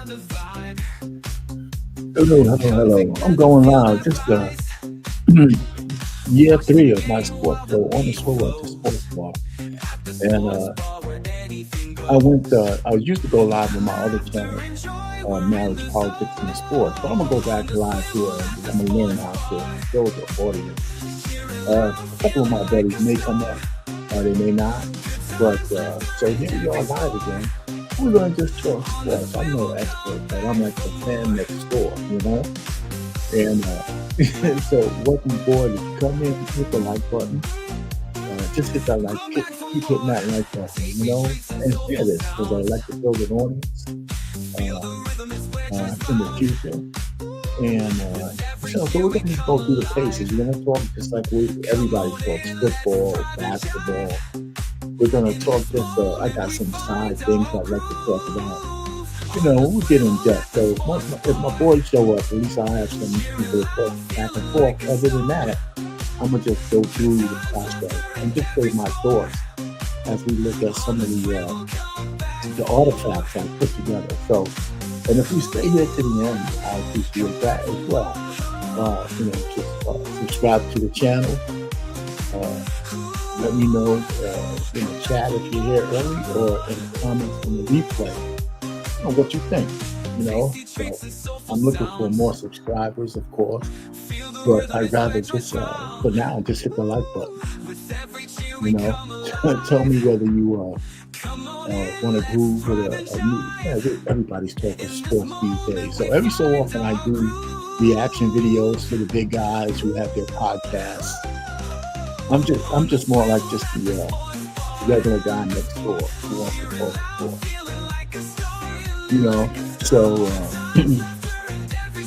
Hello, hello, hello. I'm going live. Just year three of my sports show on the swivel at the sports bar. And I used to go live on my other channel, Marriage, Politics, and Sports. But I'm going to go back live here and I'm going to learn how to build an audience. A couple of my buddies may come up, they may not. But so here we are live again. We're going to just talk sports. I'm no expert, but I'm like the fan next door, you know? And so welcome aboard. If you come in, hit the like button. Just hit that like, keep hitting that like button, you know? And share this, because I like to build an audience in the future. And so we're going to just go through the paces. We're going to talk just like everybody talks, football, basketball. We're going to talk just, I got some side things I'd like to talk about. You know, we'll get in depth. So if my boys show up, at least I have some people to talk back and forth. Other than that, I'm going to just go through the process and just say my thoughts as we look at some of the artifacts I put together. So, and if you stay here to the end, I appreciate that as well. You know, just subscribe to the channel. Let me know in the chat if you're here early or in the comments on the replay, you know, what you think. You know, so I'm looking for more subscribers, of course, but I'd rather just for now just hit the like button. You know, tell me whether you want to groove with a new. Yeah, everybody's talking sports these days, so every so often I do reaction videos for the big guys who have their podcasts. I'm just more like just the regular guy next door who wants to talk sports. You know, so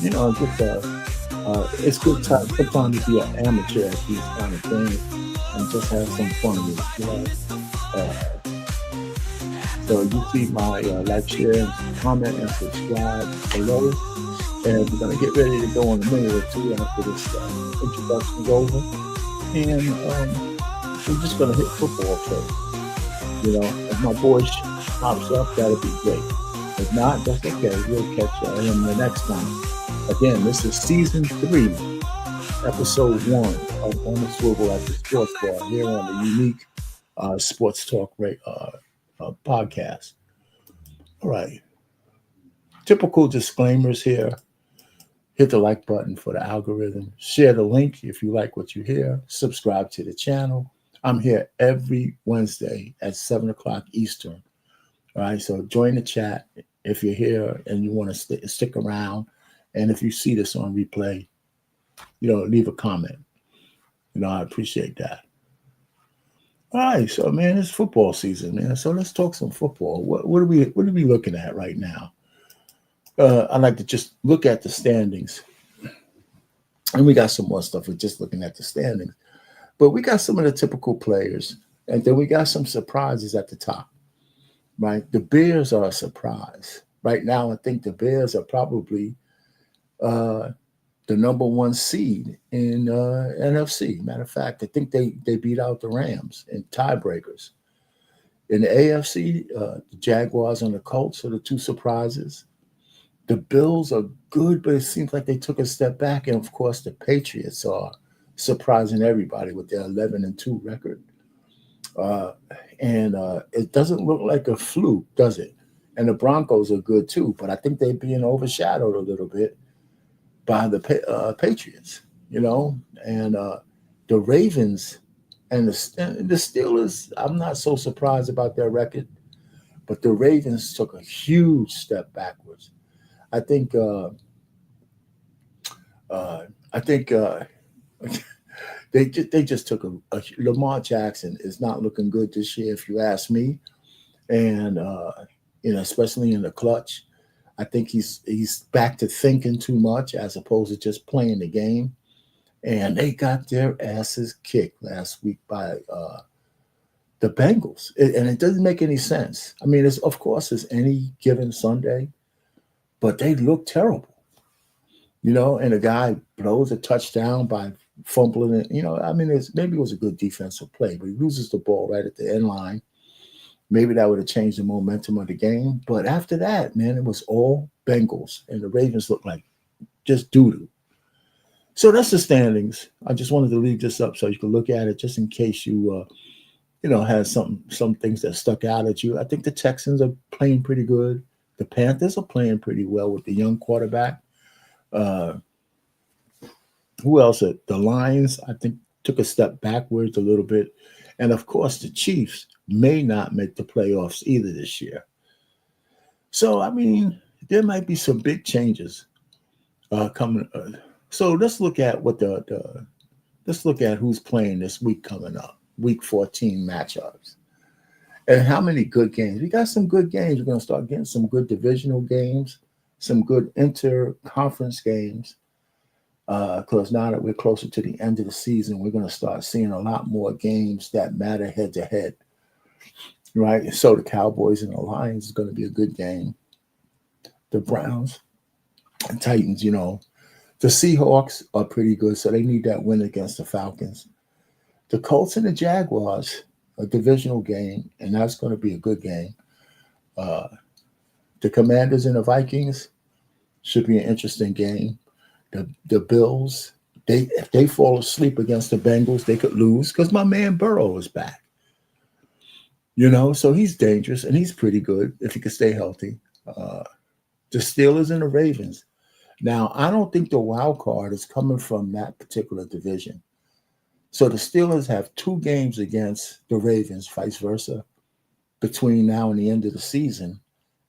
you know, just it's good time sometimes to be an amateur at these kind of things and just have some fun with it. You know, so you see my like, share, and comment, and subscribe below. And we're gonna get ready to go in a minute or two after this introduction's over. And we're just going to hit football first. You know, if my boy pops up, that'll be great. If not, that's okay. We'll catch him the next time. Again, this is season 3, episode 1 of On the Swivel at the Sports Bar here on the unique Sports Talk podcast. All right. Typical disclaimers here. Hit the like button for the algorithm. Share the link if you like what you hear. Subscribe to the channel. I'm here every Wednesday at 7 o'clock Eastern. All right, so join the chat if you're here and you want to stick around. And if you see this on replay, you know, leave a comment. You know, I appreciate that. All right, so man, it's football season, man. So let's talk some football. What are we looking at right now? I like to just look at the standings. And we got some more stuff with just looking at the standings. But we got some of the typical players. And then we got some surprises at the top. Right? The Bears are a surprise. Right now, I think the Bears are probably the number 1 seed in NFC. Matter of fact, I think they beat out the Rams in tiebreakers. In the AFC, the Jaguars and the Colts are the 2 surprises. The Bills are good, but it seems like they took a step back. And, of course, the Patriots are surprising everybody with their 11-2 record. And it doesn't look like a fluke, does it? And the Broncos are good, too. But I think they're being overshadowed a little bit by the Patriots, you know. And the Ravens and the Steelers, I'm not so surprised about their record. But the Ravens took a huge step backwards. I think they just took a Lamar Jackson is not looking good this year, if you ask me, and you know, especially in the clutch. I think he's back to thinking too much as opposed to just playing the game. And they got their asses kicked last week by the Bengals, and it doesn't make any sense. I mean, of course, it's any given Sunday. But they look terrible, you know, and a guy blows a touchdown by fumbling it. You know, I mean, maybe it was a good defensive play, but he loses the ball right at the end line. Maybe that would have changed the momentum of the game. But after that, man, it was all Bengals, and the Ravens looked like just doo doo. So that's the standings. I just wanted to leave this up so you could look at it, just in case you had some things that stuck out at you. I think the Texans are playing pretty good. The Panthers are playing pretty well with the young quarterback. Uh, who else? The Lions, I think, took a step backwards a little bit. And of course, the Chiefs may not make the playoffs either this year. So, I mean, there might be some big changes coming. So let's look at let's look at who's playing this week coming up, week 14 matchups. And how many good games? We got some good games. We're going to start getting some good divisional games, some good inter-conference games. Because now that we're closer to the end of the season, we're going to start seeing a lot more games that matter head to head, right? So the Cowboys and the Lions is going to be a good game. The Browns and Titans, the Seahawks are pretty good, so they need that win against the Falcons. The Colts and the Jaguars, a divisional game, and that's going to be a good game. The Commanders and the Vikings should be an interesting game. The Bills, if they fall asleep against the Bengals, they could lose because my man Burrow is back. So he's dangerous and he's pretty good if he can stay healthy. The Steelers and the Ravens. Now, I don't think the wild card is coming from that particular division. So the Steelers have 2 games against the Ravens, vice versa, between now and the end of the season.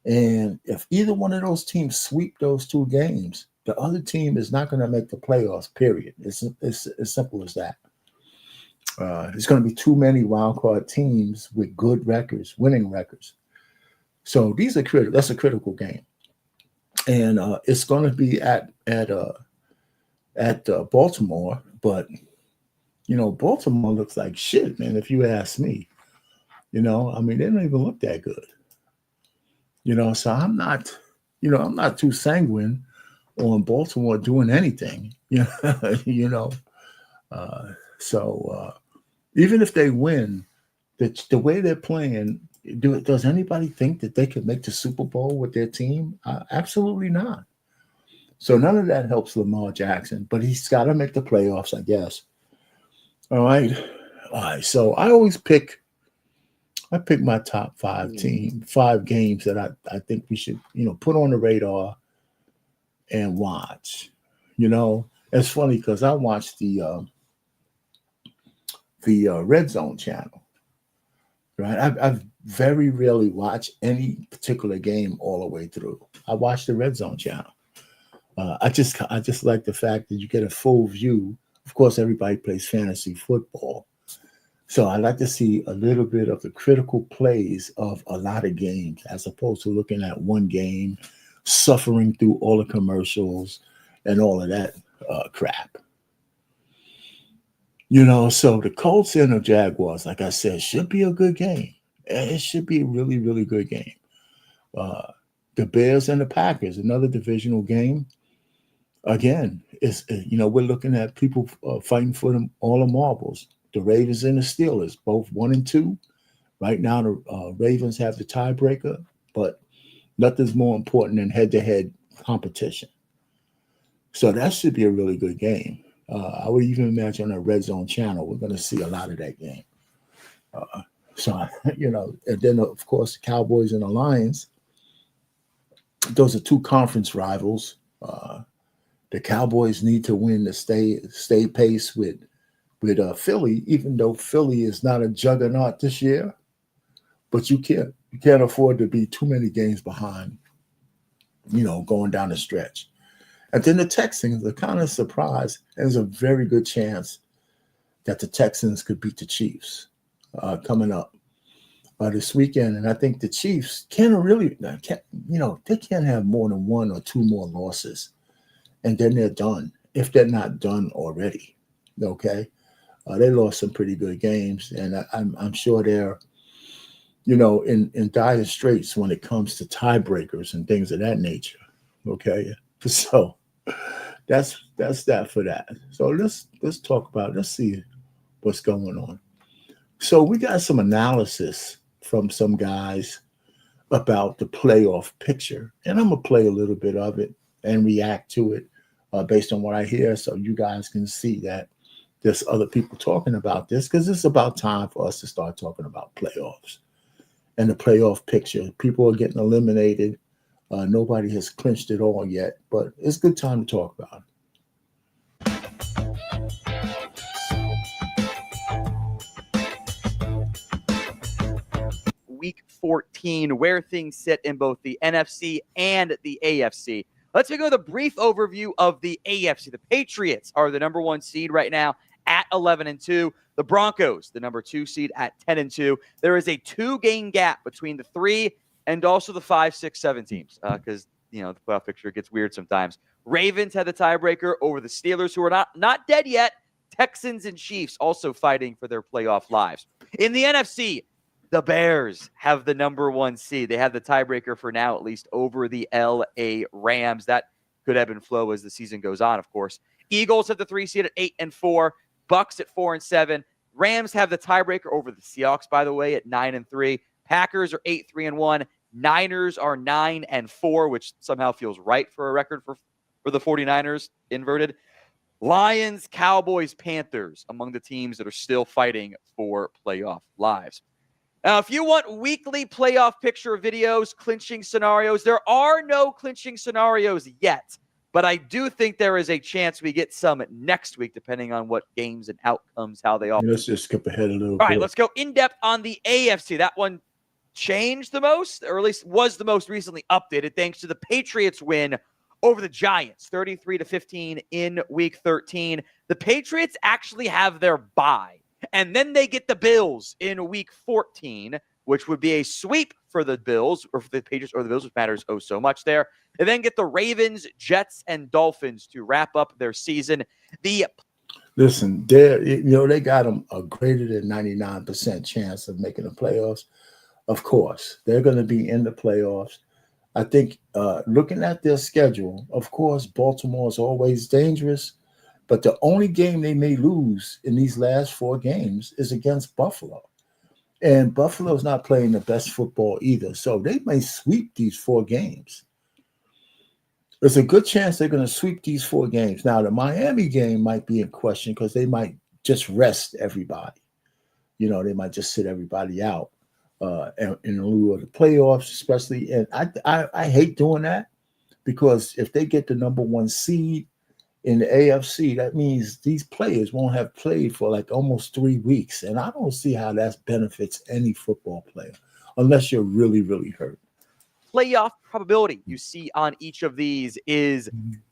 And if either one of those teams sweep those 2 games, the other team is not going to make the playoffs, period. It's as simple as that. There's going to be too many wild card teams with good records, winning records. So these are critical. That's a critical game. And it's going to be at Baltimore. But, Baltimore looks like shit, man, if you ask me. They don't even look that good. So I'm not too sanguine on Baltimore doing anything, So even if they win, the way they're playing, does anybody think that they could make the Super Bowl with their team? Absolutely not. So none of that helps Lamar Jackson, but he's got to make the playoffs, I guess. All right. So I pick my top 5 games that I think we should, put on the radar and watch. It's funny because I watched the Red Zone channel, right? I've very rarely watched any particular game all the way through. I watch the Red Zone channel. I just like the fact that you get a full view. Of course, everybody plays fantasy football, so I like to see a little bit of the critical plays of a lot of games, as opposed to looking at one game, suffering through all the commercials and all of that crap. So the Colts and the Jaguars, like I said, should be a good game. It should be a really, really good game. The Bears and the Packers, another divisional game. Again, we're looking at people fighting for all the marbles. The Ravens and the Steelers, both 1 and 2. Right now, the Ravens have the tiebreaker, but nothing's more important than head-to-head competition. So that should be a really good game. I would even imagine on a Red Zone channel, we're going to see a lot of that game. And then, of course, the Cowboys and the Lions, those are 2 conference rivals. The Cowboys need to win to stay pace with Philly, even though Philly is not a juggernaut this year. But you can't afford to be too many games behind, going down the stretch. And then the Texans are kind of surprised. There's a very good chance that the Texans could beat the Chiefs coming up this weekend. And I think the Chiefs they can't have more than 1 or 2 more losses. And then they're done, if they're not done already. Okay? They lost some pretty good games. And I'm sure they're, in dire straits when it comes to tiebreakers and things of that nature. Okay? So that's that for that. So let's see what's going on. So we got some analysis from some guys about the playoff picture, and I'm gonna play a little bit of it and react to it based on what I hear, so you guys can see that there's other people talking about this, because it's about time for us to start talking about playoffs and the playoff picture. People are getting eliminated. Nobody has clinched it all yet, but it's a good time to talk about it. Week 14, where things sit in both the NFC and the AFC. Let's begin with a brief overview of the AFC. The Patriots are the number 1 seed right now at 11-2. The Broncos, the number 2 seed at 10-2. There is a 2-game gap between the 3 and also the 5, 6, 7 teams, because the playoff picture gets weird sometimes. Ravens had the tiebreaker over the Steelers, who are not dead yet. Texans and Chiefs also fighting for their playoff lives. In the NFC, the Bears have the number 1 seed. They have the tiebreaker for now, at least, over the LA Rams. That could ebb and flow as the season goes on, of course. Eagles have the 3 seed at 8-4. Bucks at 4-7. Rams have the tiebreaker over the Seahawks, by the way, at 9-3. Packers are 8-3-1. Niners are 9-4, which somehow feels right for a record for the 49ers, inverted. Lions, Cowboys, Panthers among the teams that are still fighting for playoff lives. Now, if you want weekly playoff picture videos, clinching scenarios, there are no clinching scenarios yet, but I do think there is a chance we get some next week, depending on what games and outcomes, how they all. Let's just skip ahead a little bit. All right, let's go in depth on the AFC. That one changed the most, or at least was the most recently updated, thanks to the Patriots win over the Giants, 33-15 in week 13. The Patriots actually have their bye. And then they get the Bills in week 14, which would be a sweep for the Bills, or for the Patriots or the Bills, which matters oh so much there. They then get the Ravens, Jets, and Dolphins to wrap up their season. Listen, they got them a greater than 99% chance of making the playoffs. Of course, they're going to be in the playoffs. I think looking at their schedule, of course, Baltimore is always dangerous. But the only game they may lose in these last 4 games is against Buffalo. And Buffalo's not playing the best football either. So they may sweep these 4 games. There's a good chance they're going to sweep these 4 games. Now, the Miami game might be in question because they might just rest everybody. They might just sit everybody out in lieu of the playoffs, especially. And I hate doing that, because if they get the number 1 seed in the AFC, that means these players won't have played for like almost 3 weeks. And I don't see how that benefits any football player unless you're really, really hurt. Playoff probability you see on each of these is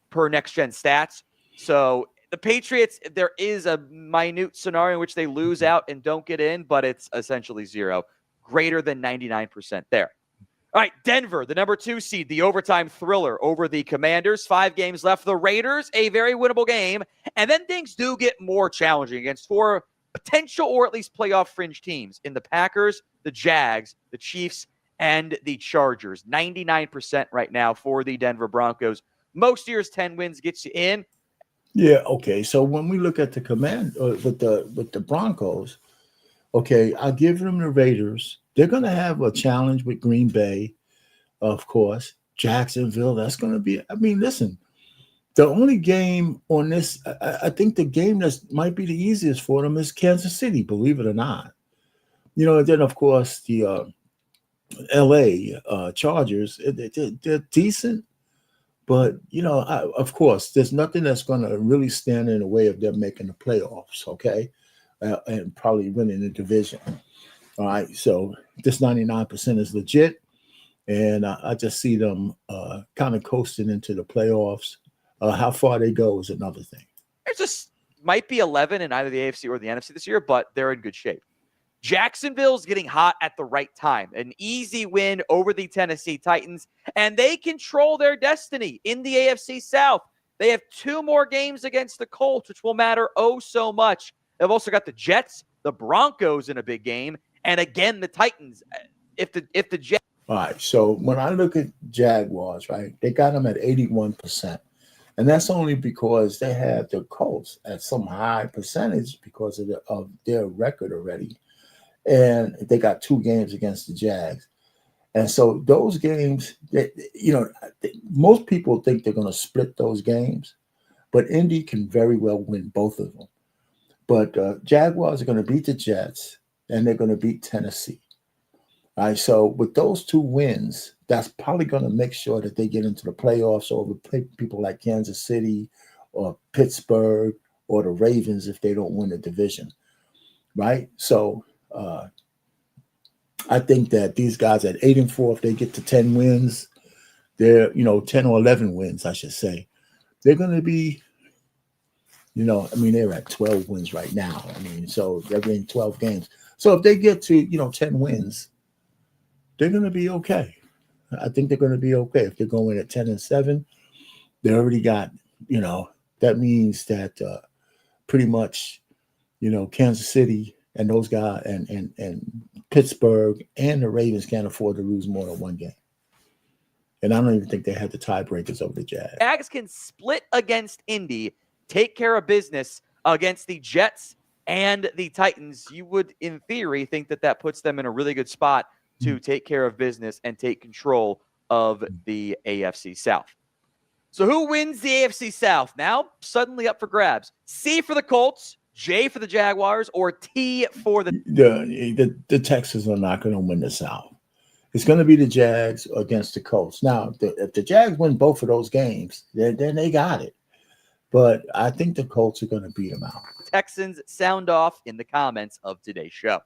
per Next Gen Stats. So the Patriots, there is a minute scenario in which they lose out and don't get in, but it's essentially 0. Greater than 99% there. All right, Denver, the number 2 seed, the overtime thriller over the Commanders. 5 games left. The Raiders, a very winnable game. And then things do get more challenging against 4 potential or at least playoff fringe teams in the Packers, the Jags, the Chiefs, and the Chargers. 99% right now for the Denver Broncos. Most years, 10 wins gets you in. Yeah, okay. So when we look at the with the Broncos, okay, I'll give them the Raiders. They're going to have a challenge with Green Bay, of course. Jacksonville, that's going to be – listen, the only game on this – I think the game that might be the easiest for them is Kansas City, believe it or not. And then, of course, the L.A. Chargers, they're decent. But, of course, there's nothing that's going to really stand in the way of them making the playoffs, okay, and probably winning the division. All right, so this 99% is legit, and I just see them kind of coasting into the playoffs. How far they go is another thing. It just might be 11 in either the AFC or the NFC this year, but they're in good shape. Jacksonville's getting hot at the right time. An easy win over the Tennessee Titans, and they control their destiny in the AFC South. They have 2 more games against the Colts, which will matter oh so much. They've also got the Jets, the Broncos in a big game, and again, the Titans. If the Jets. All right, so when I look at Jaguars, right, they got them at 81%. And that's only because they have the Colts at some high percentage because of their record already. and they got 2 games against the Jags. And so those games, most people think they're going to split those games, but Indy can very well win both of them. But Jaguars are going to beat the Jets, and they're going to beat Tennessee. All right, so with those 2 wins, that's probably going to make sure that they get into the playoffs over people like Kansas City or Pittsburgh or the Ravens if they don't win the division, right? So I think that these guys at 8-4, if they get to 10 wins, they're 10 or 11 wins, I should say. They're going to be, they're at 12 wins right now. So they're in 12 games. So if they get to 10 wins, they're going to be okay. I think they're going to be okay. If they're going at 10-7, they already got, that means that pretty much, Kansas City and those guys and Pittsburgh and the Ravens can't afford to lose more than 1 game. And I don't even think they had the tiebreakers over the Jags. Jags can split against Indy, take care of business against the Jets and the Titans. You would, in theory, think that puts them in a really good spot to take care of business and take control of the AFC South. So who wins the AFC South? Now suddenly up for grabs. C for the Colts, J for the Jaguars, or T for the Texans are not going to win the South. It's going to be the Jags against the Colts. Now, if the Jags win both of those games, then they got it. But I think the Colts are going to beat them out. Texans sound off in the comments of today's show.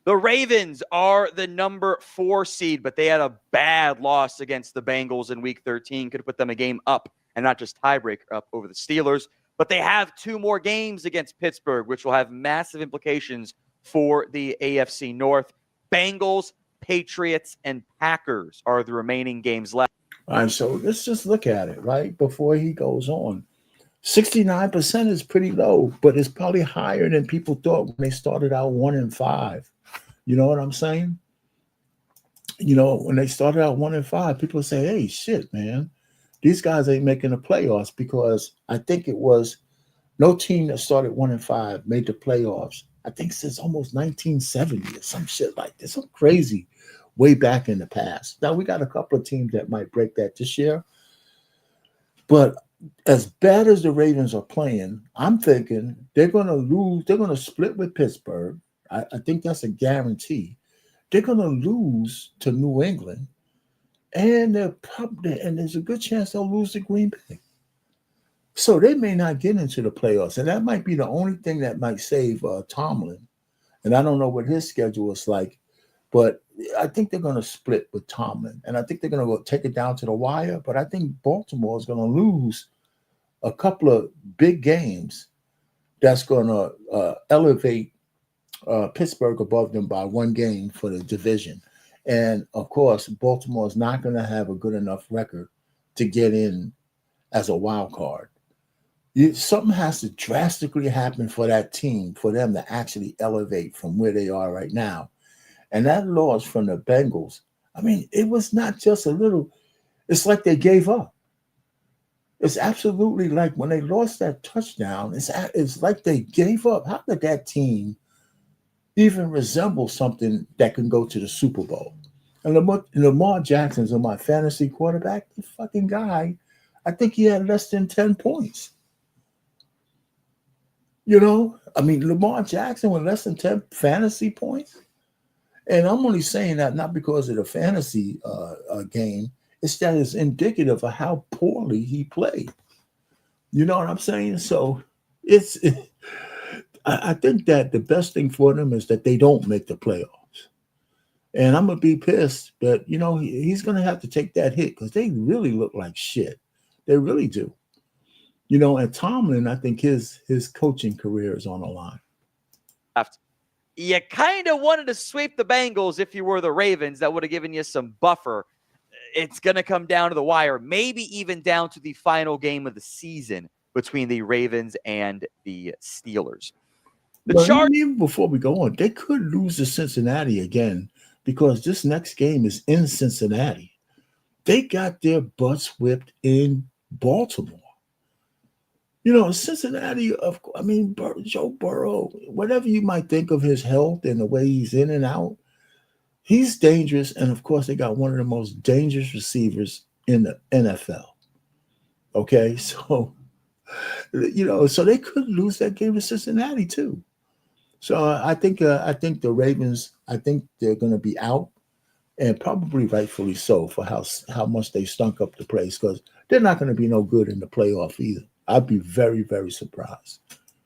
The Ravens are the number 4 seed, but they had a bad loss against the Bengals in Week 13. Could put them a game up and not just tiebreaker up over the Steelers. But they have 2 more games against Pittsburgh, which will have massive implications for the AFC North. Bengals, Patriots, and Packers are the remaining games left. All right, so let's just look at it, right, before he goes on. 69% is pretty low, but it's probably higher than people thought when they started out 1-5. You know what I'm saying? When they started out 1-5, people say, hey, shit, man, these guys ain't making the playoffs, because I think it was no team that started 1-5 made the playoffs. I think since almost 1970 or some shit like this. Some crazy way back in the past. Now we got a couple of teams that might break that this year. But as bad as the Ravens are playing, I'm thinking they're going to lose. They're going to split with Pittsburgh. I think that's a guarantee. They're going to lose to New England, and there's a good chance they'll lose to Green Bay. So they may not get into the playoffs, and that might be the only thing that might save Tomlin. And I don't know what his schedule is like, but I think they're going to split with Tomlin, and I think they're going to go take it down to the wire. But I think Baltimore is going to lose a couple of big games that's going to elevate Pittsburgh above them by 1 game for the division. And of course, Baltimore is not going to have a good enough record to get in as a wild card. Something has to drastically happen for that team, for them to actually elevate from where they are right now. And that loss from the Bengals, it was not just a little, it's like they gave up. It's absolutely like when they lost that touchdown, it's like they gave up. How could that team even resemble something that can go to the Super Bowl? And Lamar Jackson's my fantasy quarterback. The fucking guy, I think he had less than 10 points. Lamar Jackson with less than 10 fantasy points. And I'm only saying that not because of the fantasy game. It's that it's indicative of how poorly he played. You know what I'm saying? So I think that the best thing for them is that they don't make the playoffs. And I'm going to be pissed, but, he's going to have to take that hit because they really look like shit. They really do. And Tomlin, I think his coaching career is on the line. You kind of wanted to sweep the Bengals if you were the Ravens. That would have given you some buffer. It's going to come down to the wire, maybe even down to the final game of the season between the Ravens and the Steelers. Even before we go on, they could lose to Cincinnati again because this next game is in Cincinnati. They got their butts whipped in Baltimore. Cincinnati, Joe Burrow, whatever you might think of his health and the way he's in and out, he's dangerous. And of course, they got one of the most dangerous receivers in the NFL. Okay. So, so they could lose that game to Cincinnati too. So I think the Ravens, I think they're going to be out, and probably rightfully so for how much they stunk up the place, because they're not going to be no good in the playoff either. I'd be very, very surprised.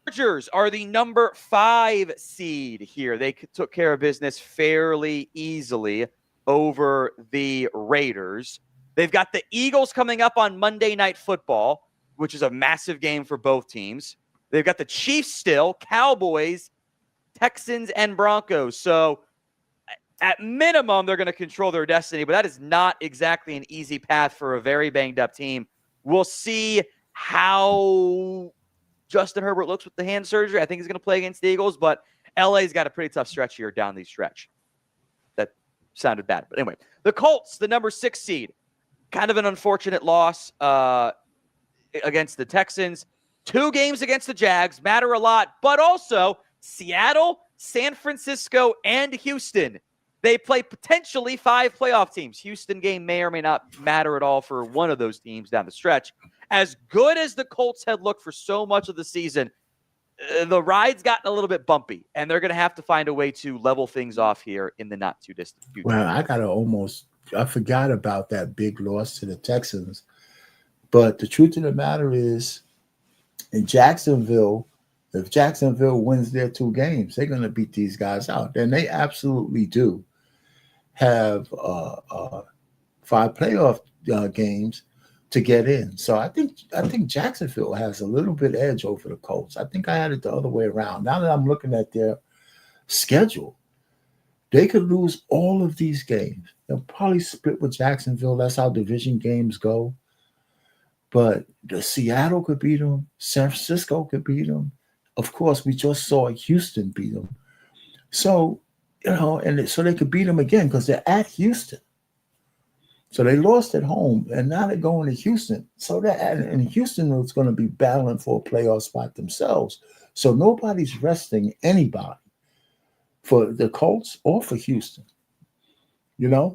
Chargers are the number 5 seed here. They took care of business fairly easily over the Raiders. They've got the Eagles coming up on Monday Night Football, which is a massive game for both teams. They've got the Chiefs still, Cowboys, Texans, and Broncos. So at minimum, they're going to control their destiny, but that is not exactly an easy path for a very banged up team. We'll see how Justin Herbert looks with the hand surgery. I think he's going to play against the Eagles, but LA's got a pretty tough stretch here down the stretch. That sounded bad. But anyway, the Colts, the number 6 seed, kind of an unfortunate loss against the Texans. 2 games against the Jags matter a lot, but also Seattle, San Francisco, and Houston. They play potentially 5 playoff teams. Houston game may or may not matter at all for one of those teams down the stretch. As good as the Colts had looked for so much of the season, the ride's gotten a little bit bumpy, and they're going to have to find a way to level things off here in the not too distant future. Well, I forgot about that big loss to the Texans. But the truth of the matter is, in Jacksonville, if Jacksonville wins their 2 games, they're going to beat these guys out. And they absolutely do have 5 playoff games to get in. So I think Jacksonville has a little bit edge over the Colts. I think I had it the other way around. Now that I'm looking at their schedule, they could lose all of these games. They'll probably split with Jacksonville. That's how division games go. But the Seattle could beat them. San Francisco could beat them. Of course, we just saw Houston beat them. So, so they could beat them again because they're at Houston. So they lost at home, and now they're going to Houston. So and Houston is going to be battling for a playoff spot themselves. So nobody's resting anybody for the Colts or for Houston,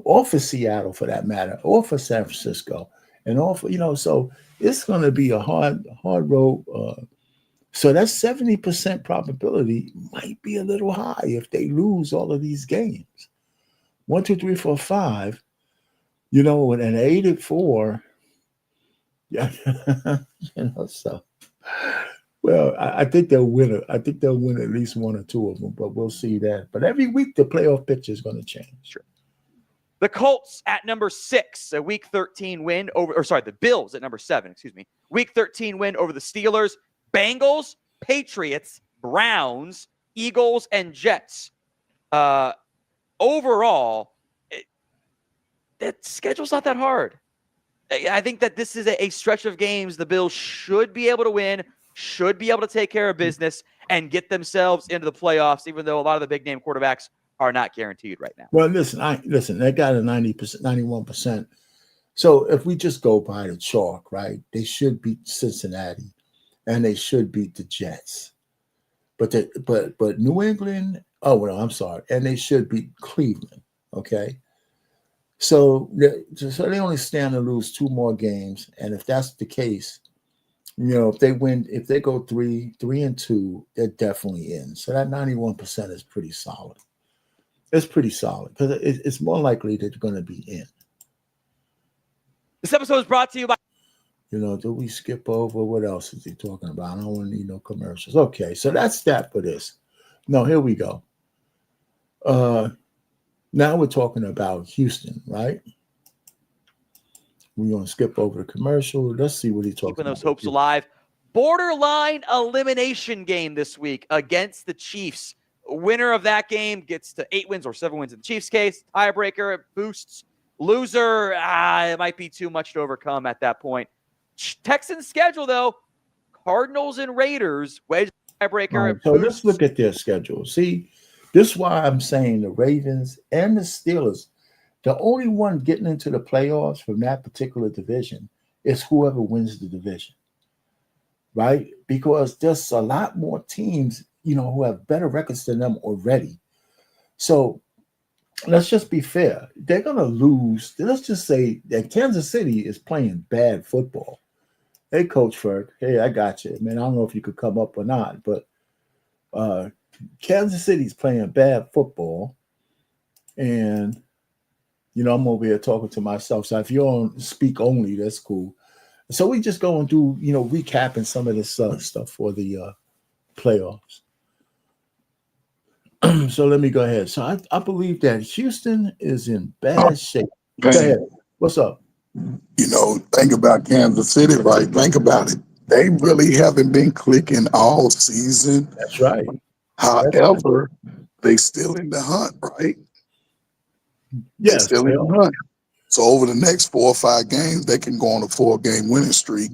or for Seattle for that matter, or for San Francisco, and all for, so it's going to be a hard road. So that 70% probability might be a little high if they lose all of these games. 1, 2, 3, 4, 5. And 8-4, yeah, so. Well, I think they'll win. I think they'll win at least 1 or 2 of them, but we'll see that. But every week the playoff picture is going to change. Sure. The Colts at number 6, a Week 13 win the Bills at number 7, Week 13 win over the Steelers, Bengals, Patriots, Browns, Eagles, and Jets. Overall, that schedule's not that hard. I think that this is a stretch of games the Bills should be able to win, should be able to take care of business, and get themselves into the playoffs, even though a lot of the big-name quarterbacks are not guaranteed right now. Well, listen, they got a 90%, 91%. So if we just go by the chalk, right, they should beat Cincinnati, and they should beat the Jets. But New England, and they should beat Cleveland, okay? So they only stand to lose 2 more games, and if that's the case, if they win, if they go 3-2, they're definitely in. So that 91% is pretty solid. It's pretty solid because it's more likely that they're going to be in. This episode is brought to you by. Do we skip over? What else is he talking about? I don't want to need no commercials. Okay, so that's that for this. No, here we go. Now we're talking about Houston, right? We're going to skip over the commercial. Let's see what he's talking about. Keeping those hopes alive. Borderline elimination game this week against the Chiefs. Winner of that game gets to 8 wins or 7 wins in the Chiefs' case. Tiebreaker, it boosts. Loser, it might be too much to overcome at that point. Texans schedule, though, Cardinals and Raiders. Wedge tiebreaker. Right, so let's look at their schedule. See, this is why I'm saying the Ravens and the Steelers, the only one getting into the playoffs from that particular division is whoever wins the division. right? Because there's a lot more teams, who have better records than them already. So let's just be fair. They're going to lose. Let's just say that Kansas City is playing bad football. Hey, Coach Ferg. Hey, I got you. Man, I don't know if you could come up or not, but Kansas City's playing bad football. And, I'm over here talking to myself. So if you're on speak only, that's cool. So we just go and do, recapping some of this stuff for the playoffs. So let me go ahead. So I believe that Houston is in bad shape. Go ahead. What's up? Think about Kansas City, right? Think about it. They really haven't been clicking all season. That's right. However, they still in the hunt, right? Yes. They're still in the hunt. So over the next 4 or 5 games, they can go on a 4-game winning streak.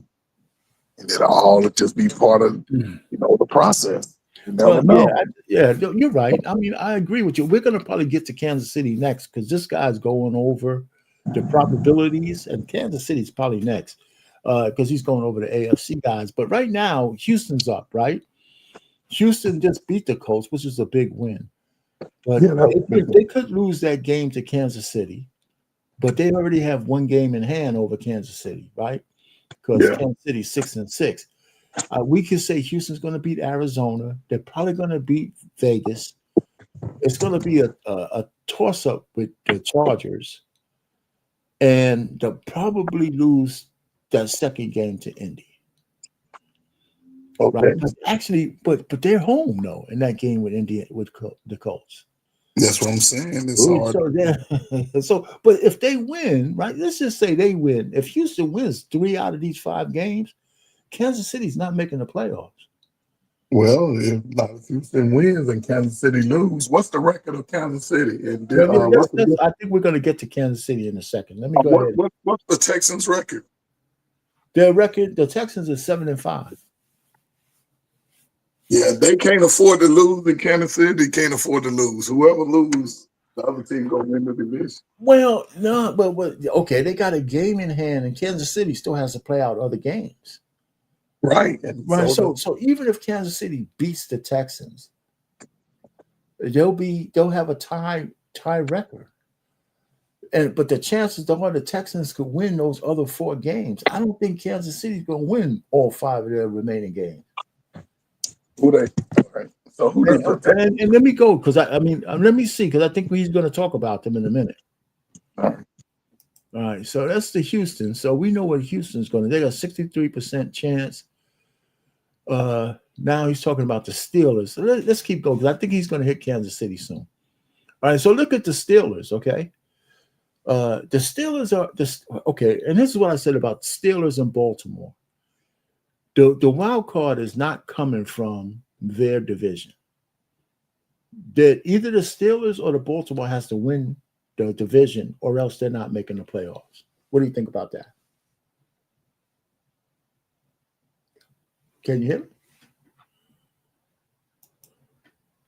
And it'll all just be part of, the process. You never know. Yeah, you're right. I mean, I agree with you. We're going to probably get to Kansas City next because this guy's going over the probabilities, and Kansas City's probably next because he's going over the AFC guys. But right now, Houston's up, right? Houston just beat the Colts, which is a big win. But they could lose that game to Kansas City, but they already have one game in hand over Kansas City, right? Because Kansas City's 6-6. We can say Houston's going to beat Arizona. They're probably going to beat Vegas. It's going to be a toss-up with the Chargers. And they'll probably lose that second game to Indy. Okay. Right? Actually, but they're home, though, in that game with Indy, with the Colts. That's what I'm saying. It's hard. But if they win, right, let's just say they win. If Houston wins 3 out of these 5 games, Kansas City's not making the playoffs. Well, if Houston wins and Kansas City lose, what's the record of Kansas City? I think we're going to get to Kansas City in a second. Let me go ahead. What's the Texans' record? Their record, the Texans are 7-5. Yeah, they can't afford to lose in Kansas City. Can't afford to lose. Whoever loses, the other team gonna win the division. Well, no, but okay, they got a game in hand, and Kansas City still has to play out other games. Right. Right. So even if Kansas City beats the Texans, they'll have a tie record. But the chances are the Texans could win those other 4 games. I don't think Kansas City's gonna win all 5 of their remaining games. All right. So who does and let me go because let me see because I think he's going to talk about them in a minute. All right. So that's the Houston. So we know what Houston's going to. They got a 63% chance. Now he's talking about the Steelers. So let's keep going because I think he's going to hit Kansas City soon. All right. So look at the Steelers. Okay. The Steelers are okay. And this is what I said about Steelers and Baltimore. The wild card is not coming from their division. That either the Steelers or the Baltimore has to win the division, or else they're not making the playoffs. What do you think about that? Can you hear me?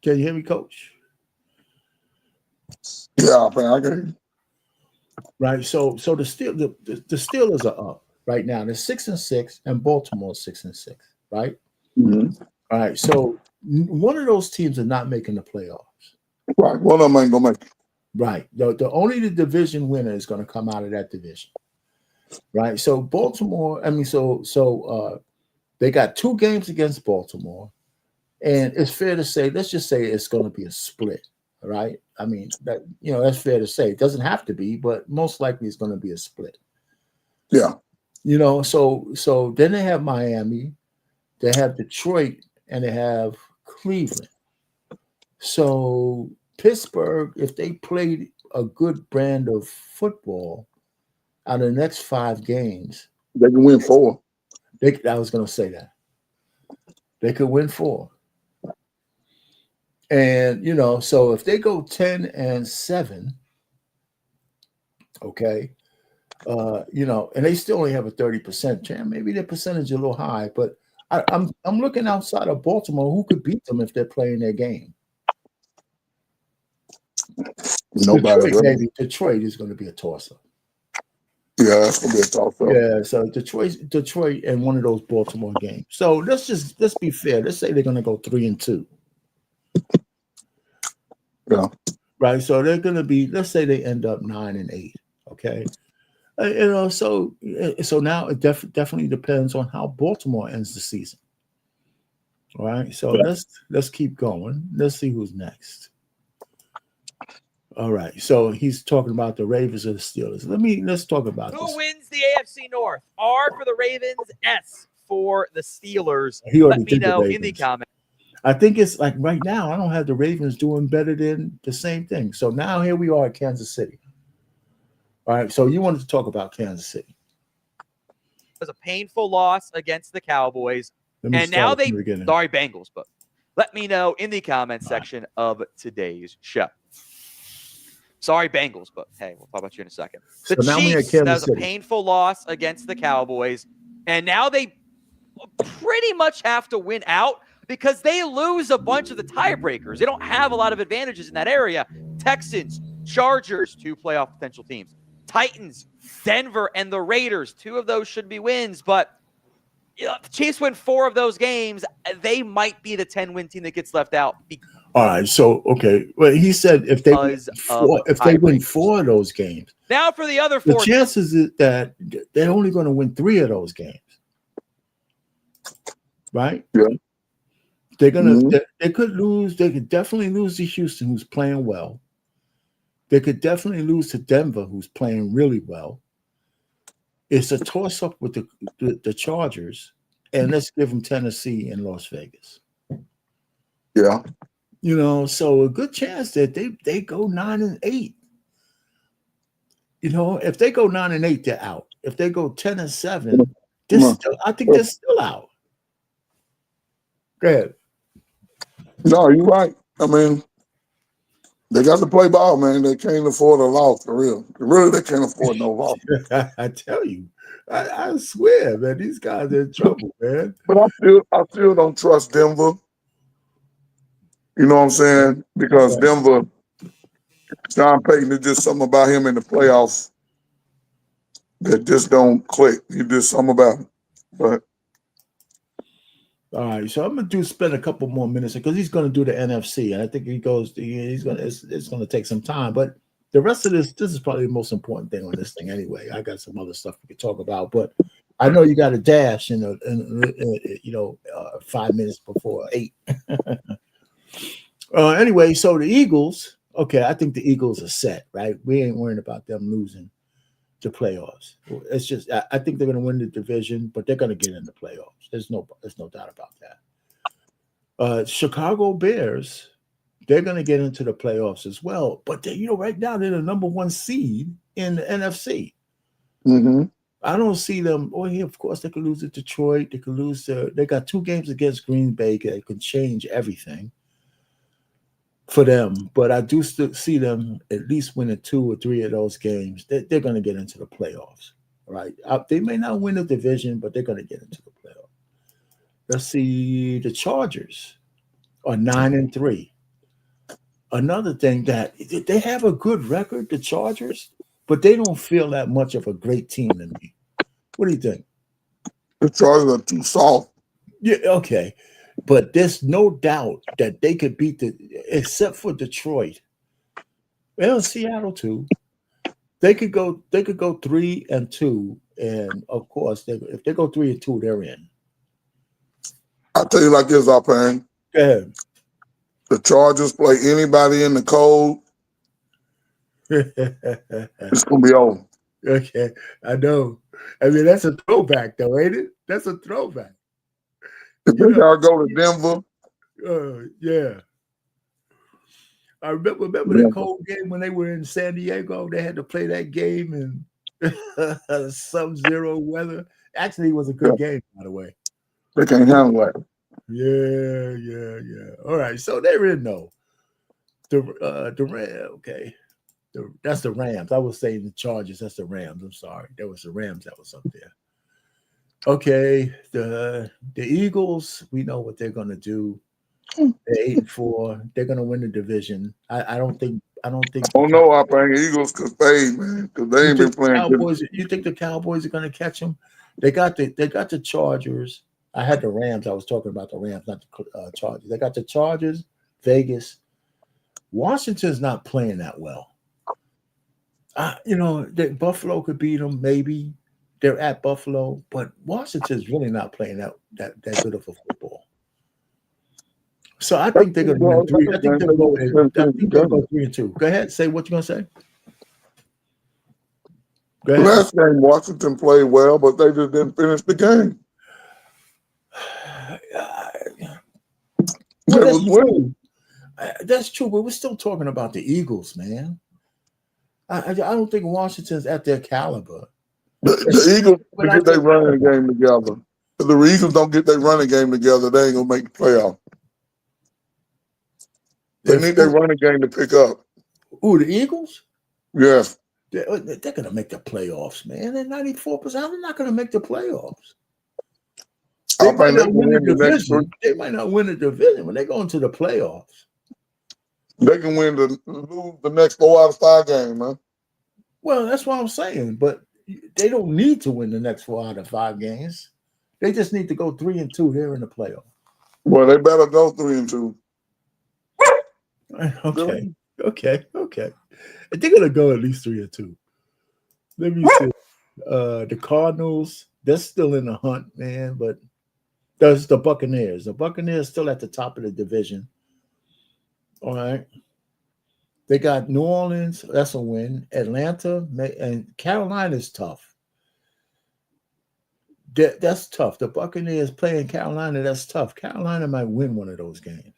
Can you hear me, Coach? Yeah, I can hear you. Right. So the Steelers are up right now. They're 6-6, and Baltimore's 6-6. Right. Mm-hmm. All right. So one of those teams are not making the playoffs. Right. One of them ain't gonna make it. Right. The only the division winner is going to come out of that division. Right. So Baltimore. They got 2 games against Baltimore, and it's fair to say. Let's just say it's going to be a split. Right. I mean that's fair to say. It doesn't have to be, but most likely it's going to be a split. Yeah. So then they have Miami, they have Detroit, and they have Cleveland. So Pittsburgh, if they played a good brand of football out of the next 5 games, they can win 4. I was going to say that. They could win 4. And, so if they go 10-7, okay, and they still only have a 30% chance. Maybe their percentage is a little high, but I'm looking outside of Baltimore. Who could beat them if they're playing their game? Nobody. Detroit is going to be a toss-up. Yeah, that's gonna be a tough one. Yeah, so Detroit, and one of those Baltimore games. So let's be fair. Let's say they're gonna go 3-2. Yeah. Right. So they're gonna be. Let's say they end up 9-8. Okay. So now it definitely depends on how Baltimore ends the season. All right. So let's keep going. Let's see who's next. All right. So he's talking about the Ravens or the Steelers. Let's talk about Who this. wins the AFC North? R for the Ravens, S for the Steelers. He already Let me did the know in the Ravens. comments. I think it's like right now, I don't have the Ravens doing better than the same thing. So now here we are at Kansas City. All right. So you wanted to talk about Kansas City. It was a painful loss against the Cowboys. And now sorry, Bengals, but let me know in the comments section of today's show. Sorry, Bengals, but hey, we'll talk about you in a second. The Chiefs, that was a painful loss against the Cowboys. And now they pretty much have to win out because they lose a bunch of the tiebreakers. They don't have a lot of advantages in that area. Texans, Chargers, 2 playoff potential teams. Titans, Denver, and the Raiders. 2 of those should be wins, but if the Chiefs win 4 of those games, they might be the 10-win team that gets left out. All right, so okay. Well, he said if they win 4 of those games. Now for the other 4, the chances is that they're only going to win 3 of those games, right? Yeah. They're gonna. They could lose. They could definitely lose to Houston, who's playing well. They could definitely lose to Denver, who's playing really well. It's a toss-up with the Chargers, and let's give them Tennessee and Las Vegas. Yeah. So a good chance that they go 9-8. If they go 9-8, they're out. If they go 10-7, I think they're still out. Go ahead. No, you're right. I mean, they got to play ball, man. They can't afford a loss for real. Really, they can't afford no loss. I tell you, I swear, man, these guys are in trouble, man. But I still don't trust Denver. You know what I'm saying? Because Denver, Sean Payton, there's just something about him in the playoffs that just don't click. You just something about him. But all right, so I'm gonna spend a couple more minutes because he's gonna do the NFC, and I think it's gonna take some time. But the rest of this is probably the most important thing on this thing anyway. I got some other stuff we could talk about, but I know you got a dash in 5 minutes before 8. Anyway, so the Eagles, okay, I think the Eagles are set, right? We ain't worrying about them losing the playoffs. It's just I think they're going to win the division, but they're going to get in the playoffs. There's no doubt about that. Chicago Bears, they're going to get into the playoffs as well, but right now they're the number 1 seed in the NFC. Mm-hmm. I don't see them. Oh, yeah, of course they could lose to Detroit. They could lose. They got 2 games against Green Bay that could change everything for them, but I do still see them at least winning 2 or 3 of those games. They're going to get into the playoffs, right? They may not win the division, but they're going to get into the playoffs. Let's see, the Chargers are 9-3. Another thing that they have a good record, the Chargers, but they don't feel that much of a great team to me. What do you think? The Chargers are too soft. Yeah, okay. But there's no doubt that they could beat except for Detroit. Well, Seattle too. They could go 3-2, and of course, if they go 3-2, they're in. I'll tell you like this, Alpine. Go ahead. The Chargers play anybody in the cold. It's gonna be over. Okay, I know. I mean, that's a throwback, though, ain't it? That's a throwback. If they gotta go to Denver, yeah. I remember the cold game when they were in San Diego. They had to play that game in sub-zero weather. Actually, it was a good game, by the way. They can't handle that. Yeah. All right, so they're in though. Okay. That's the Rams. I was saying the Chargers. That's the Rams. I'm sorry. That was the Rams that was up there. Okay, the Eagles, we know what they're going to do. They're 8-4. They're gonna win the division. I don't think. Oh no, I think Eagles could fade, man, because they You ain't been think the playing good. Cowboys? You think the Cowboys are gonna catch them? They got the Chargers. I had the Rams. I was talking about the Rams, not the Chargers. They got the Chargers, Vegas. Washington's not playing that well. Buffalo could beat them. Maybe they're at Buffalo, but Washington's really not playing that good of a football. So I think they're going to win 3. I think they'll go 3-2. Go ahead, say what you're going to say. Go ahead. Last game, Washington played well, but they just didn't finish the game. That's true, but we're still talking about the Eagles, man. I don't think Washington's at their caliber. The Eagles get their running game together. If the Eagles don't get their running game together, they ain't gonna make the playoff. They need their running game to pick up. Ooh, the Eagles? Yes. They're gonna make the playoffs, man. They're 94%. They're not gonna make the playoffs. They might not win the division. They might not win the division when they go into the playoffs. They can lose the next 4 out of 5 games, man. Well, that's what I'm saying. But they don't need to win the next 4 out of 5 games. They just need to go 3-2 here in the playoff. Well, they better go 3-2. Okay. They're gonna go at least 3-2. Let me see. The Cardinals, they're still in the hunt, man. But there's the Buccaneers. The Buccaneers still at the top of the division. All right. They got New Orleans. That's a win. Atlanta and Carolina's tough. That's tough. The Buccaneers playing Carolina, that's tough. Carolina might win one of those games.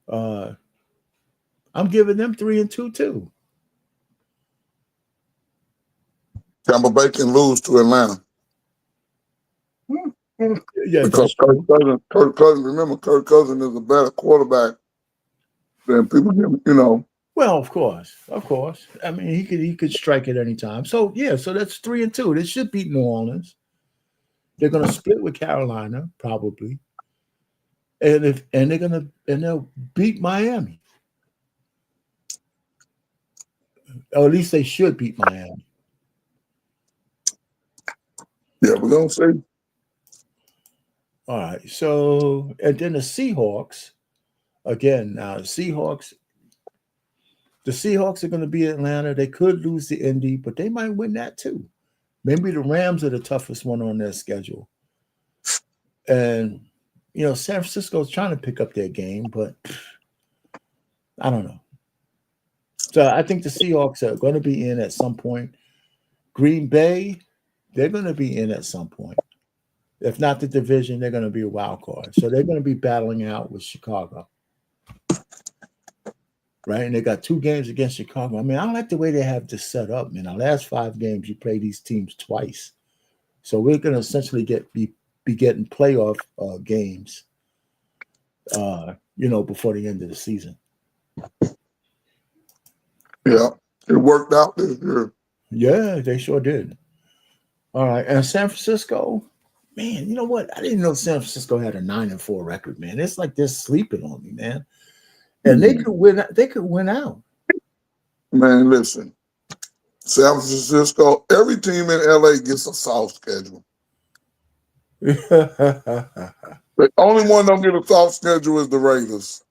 I'm giving them 3-2 too. Tampa Bay can lose to Atlanta. Yeah, because Kirk Cousins, remember, Kirk Cousins is a better quarterback than people give, Well, of course. I mean, he could strike at any time. So so that's 3-2. They should beat New Orleans. They're gonna split with Carolina, probably. And they'll beat Miami. Or at least they should beat Miami. Yeah, we're gonna see. All right. So, and then the Seahawks, again, now the Seahawks are going to be Atlanta. They could lose to Indy, but they might win that too. Maybe the Rams are the toughest one on their schedule. And, San Francisco's trying to pick up their game, but I don't know. So I think the Seahawks are going to be in at some point. Green Bay, they're going to be in at some point. If not the division, they're going to be a wild card. So they're going to be battling out with Chicago. Right? And they got 2 games against Chicago. I mean, I like the way they have this set up, man. The last 5 games, you play these teams twice. So we're going to essentially be getting playoff games, before the end of the season. Yeah, it worked out this year. Yeah, they sure did. All right. And San Francisco, man, you know what? I didn't know San Francisco had a 9-4 record, man. It's like they're sleeping on me, man. And they could win. They could win out. Man, listen, San Francisco. Every team in LA gets a soft schedule. The only one don't get a soft schedule is the Raiders.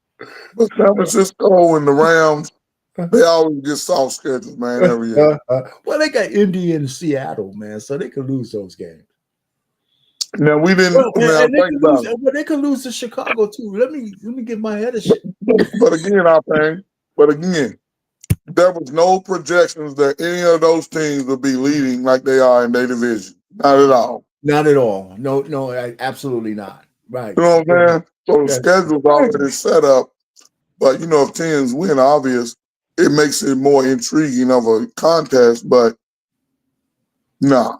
But San Francisco and the Rams, they always get soft schedules, man, every year. Well, they got Indy and Seattle, man, so they could lose those games. Now we didn't. They could lose to Chicago too. Let me get my head a shit. But again, there was no projections that any of those teams would be leading like they are in their division. Not at all. Not at all. No, absolutely not. Right. You know what I'm saying? So the schedule's already set up, but if teams win, obvious, it makes it more intriguing of a contest. But nah.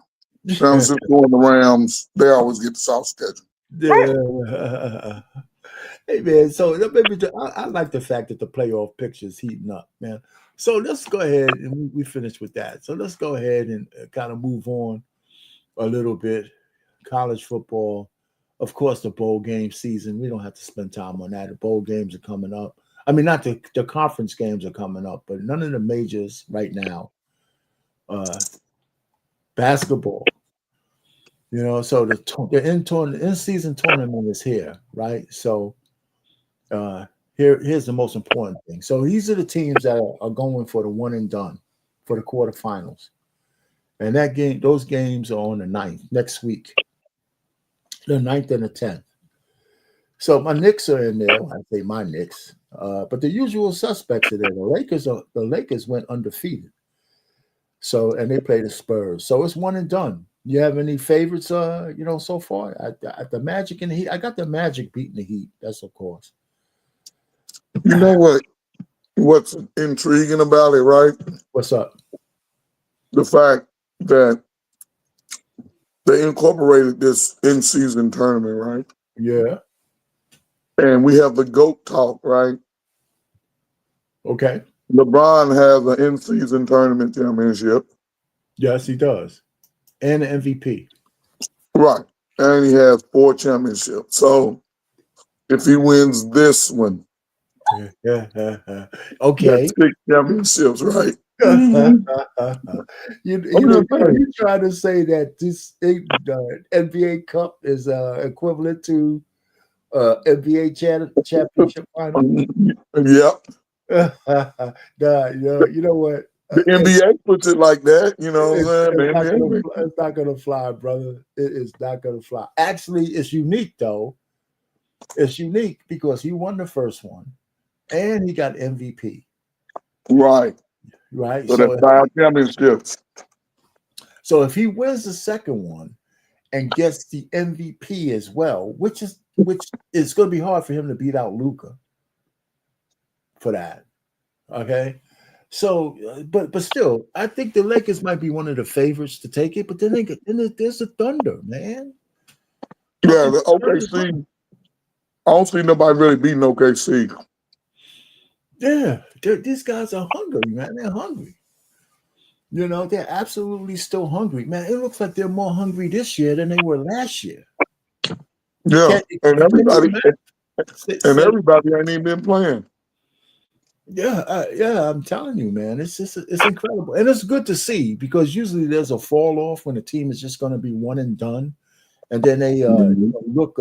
San Francisco and the Rams, they always get the soft schedule. Yeah. Hey, man, so I like the fact that the playoff picture is heating up, man. So let's go ahead and we finished with that. So let's go ahead and kind of move on a little bit. College football. Of course, the bowl game season, we don't have to spend time on that. The bowl games are coming up. I mean, not the conference games are coming up, but none of the majors right now. Basketball, so the in season tournament is here, right? So here's the most important thing. So these are the teams that are going for the one and done for the quarterfinals, and those games are on the 9th next week, the 9th and the 10th. So my Knicks are in there. I say my Knicks, but the usual suspects are there. The Lakers went undefeated. So, and they play the Spurs. So it's one and done. You have any favorites, so far? At the Magic and the Heat? I got the Magic beating the Heat. That's of course. You know what's intriguing about it, right? What's up? The fact that they incorporated this in-season tournament, right? Yeah. And we have the GOAT talk, right? Okay. LeBron has an in-season tournament championship. Yes, he does. And an MVP. Right. And he has 4 championships. So if he wins this one, okay. that's 6 championships, right? You trying to say that this NBA Cup is equivalent to NBA championship final? Yep. You know what? The NBA puts it like that, you know what I'm saying? It's not going to fly, brother. It is not going to fly. Actually, it's unique, though. It's unique because he won the first one and he got MVP. Right. Right. So that's 5 championships. So if he wins the second one and gets the MVP as well, which is going to be hard for him to beat out Luka for that. Okay. So, but still, I think the Lakers might be one of the favorites to take it. But then there's the Thunder, man. Yeah, the OKC. I don't see nobody really beating OKC. Yeah, these guys are hungry, man. They're hungry. They're absolutely still hungry, man. It looks like they're more hungry this year than they were last year. Yeah, and everybody ain't even been playing. Yeah, I'm telling you, man, it's incredible, and it's good to see because usually there's a fall off when a team is just going to be one and done, and then they look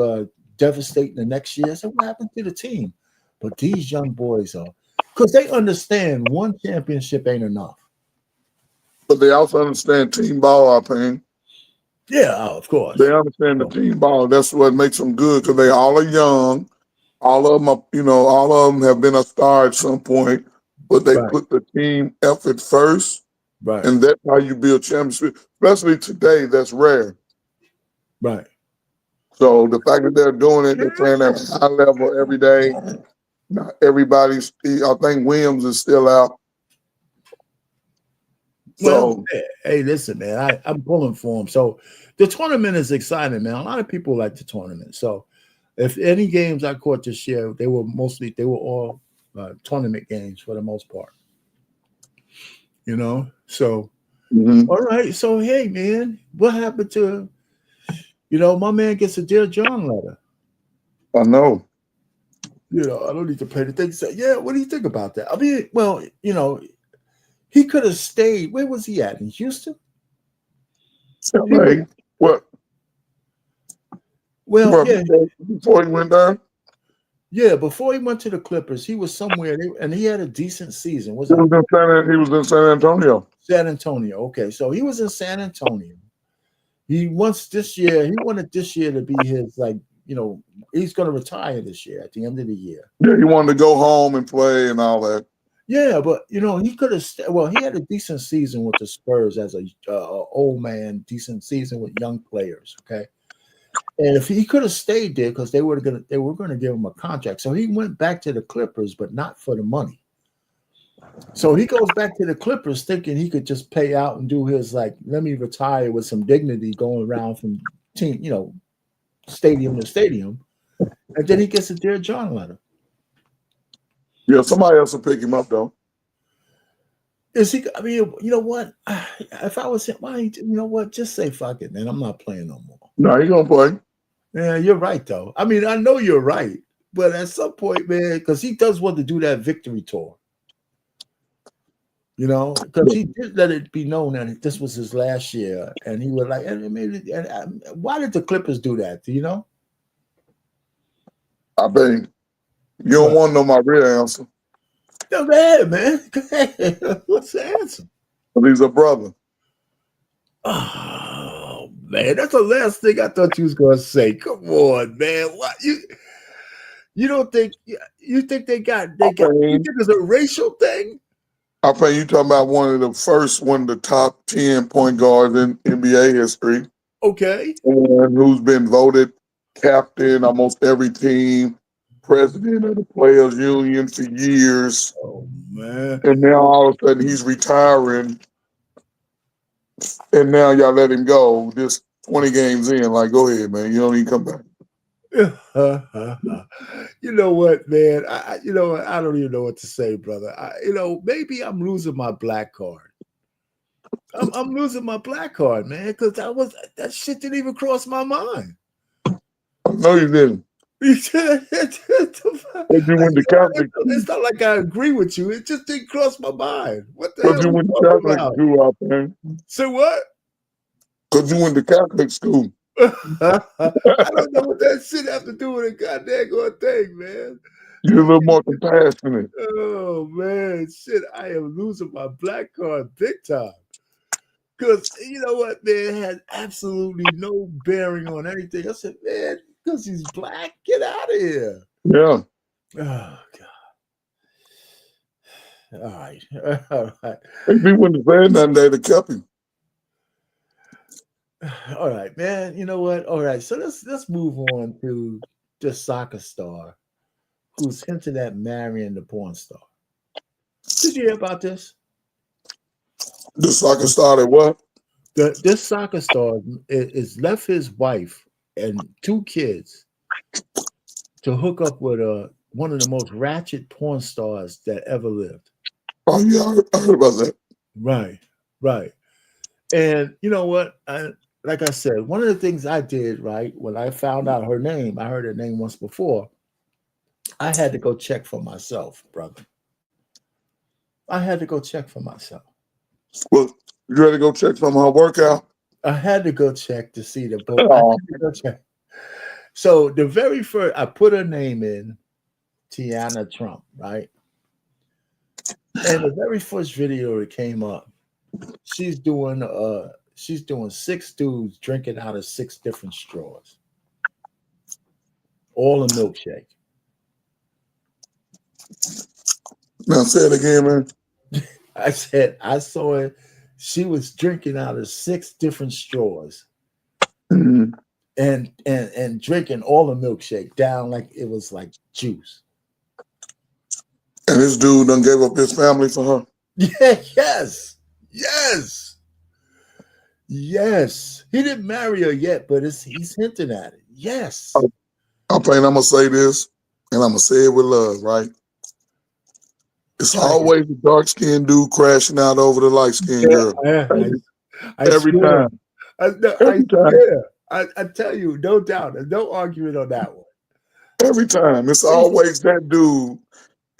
devastating the next year. So what happened to the team? But these young boys are, because they understand one championship ain't enough. But they also understand team ball, I think. Yeah, of course. They understand the team ball. That's what makes them good because they all are young. All of them are, all of them have been a star at some point, but they put the team effort first. Right. And that's how you build championship. Especially today, that's rare. Right. So the fact that they're doing it, they're playing at a high level every day. Not everybody's, I think Williams is still out. Well, hey, listen, man, I'm pulling for him. So the tournament is exciting, man. A lot of people like the tournament. So if any games I caught this year, they were all tournament games for the most part. So all right. So hey, man, what happened to my man gets a Dear John letter? I know. I don't need to pay the thing. Say, yeah, what do you think about that? I mean, well, he could have stayed. Where was he at? In Houston? LA. What? Well, yeah. Before he went there? Yeah, before he went to the Clippers, he was somewhere, and he had a decent season. He was in San Antonio. San Antonio. Okay, so he was in San Antonio. He wanted this year to be his, he's going to retire this year at the end of the year. Yeah, he wanted to go home and play and all that. Yeah, but he could have. He had a decent season with the Spurs as a old man. Decent season with young players. Okay, and if he could have stayed there, because they were going to give him a contract, so he went back to the Clippers, but not for the money. So he goes back to the Clippers thinking he could just pay out and do his let me retire with some dignity, going around from team, stadium to stadium, and then he gets a Dear John letter. Yeah, somebody else will pick him up though. Is he? I mean, you know what? If I was him, just say fuck it, man. I'm not playing no more. No, he's gonna play. Yeah, you're right, though. I mean, I know you're right, but at some point, man, because he does want to do that victory tour. You know, because he did let it be known that this was his last year, and he would like. And maybe, why did the Clippers do that? Do you know? I mean, you don't What? want to know my real answer. Go ahead, man. Go ahead. What's the answer? But he's a brother. Oh man, that's the last thing I thought you was gonna say. Come on, man. What you don't think you think they got you think it's a racial thing? I think you talking about one of the top 10 point guards in NBA history, Okay. and who's been voted captain almost every team, president of the Players Union for years, Oh man. and now all of a sudden he's retiring, and now y'all let him go. Just 20 games in, like, go ahead, man. You don't need to come back. You know what, man? You know what? I don't even know what to say, brother. Maybe I'm losing my black card. I'm losing my black card, man, because that shit didn't even cross my mind. No, you didn't. It's went to Catholic. It's not like I agree with you. It just didn't cross my mind. What the Because hell? you went to Catholic school out there. So what? Because you went to Catholic school. I don't know what that shit have to do with a goddamn thing, man. You're a little more compassionate. Oh man, shit! I am losing my black card big time. Because you know what, man, it had absolutely no bearing on anything. I said, man, because he's black, get out of here. Yeah. Oh God. All right. All right. If he wouldn't have said nothing, they'd have kept him. All right, man. You know what? All right. So let's move on to the soccer star who's hinted at marrying the porn star. Did you hear about this? The soccer star that what? This soccer star is left his wife and 2 kids to hook up with one of the most ratchet porn stars that ever lived. Oh yeah, I heard about that. Right. And you know what? Like I said, one of the things I did, right, when I found out her name, I heard her name once before, I had to go check for myself, brother. I had to go check for myself. Well, you ready to go check from her workout? I had to go check to see the book. I had to go check. So the very first, I put her name in, Tiana Trump, right? And the very first video that came up, she's doing 6 dudes drinking out of 6 different straws, all a milkshake. Now say it again, man. I said I saw it. She was drinking out of 6 different straws, Mm-hmm. and drinking all the milkshake down like it was like juice. And this dude done gave up his family for her. Yeah, yes. He didn't marry her yet, but he's hinting at it. Yes. I'm gonna say this, and I'm gonna say it with love, right? It's always the dark-skinned dude crashing out over the light-skinned girl. Every time. I tell you, no doubt. There's no argument on that one. Every time. It's always that dude.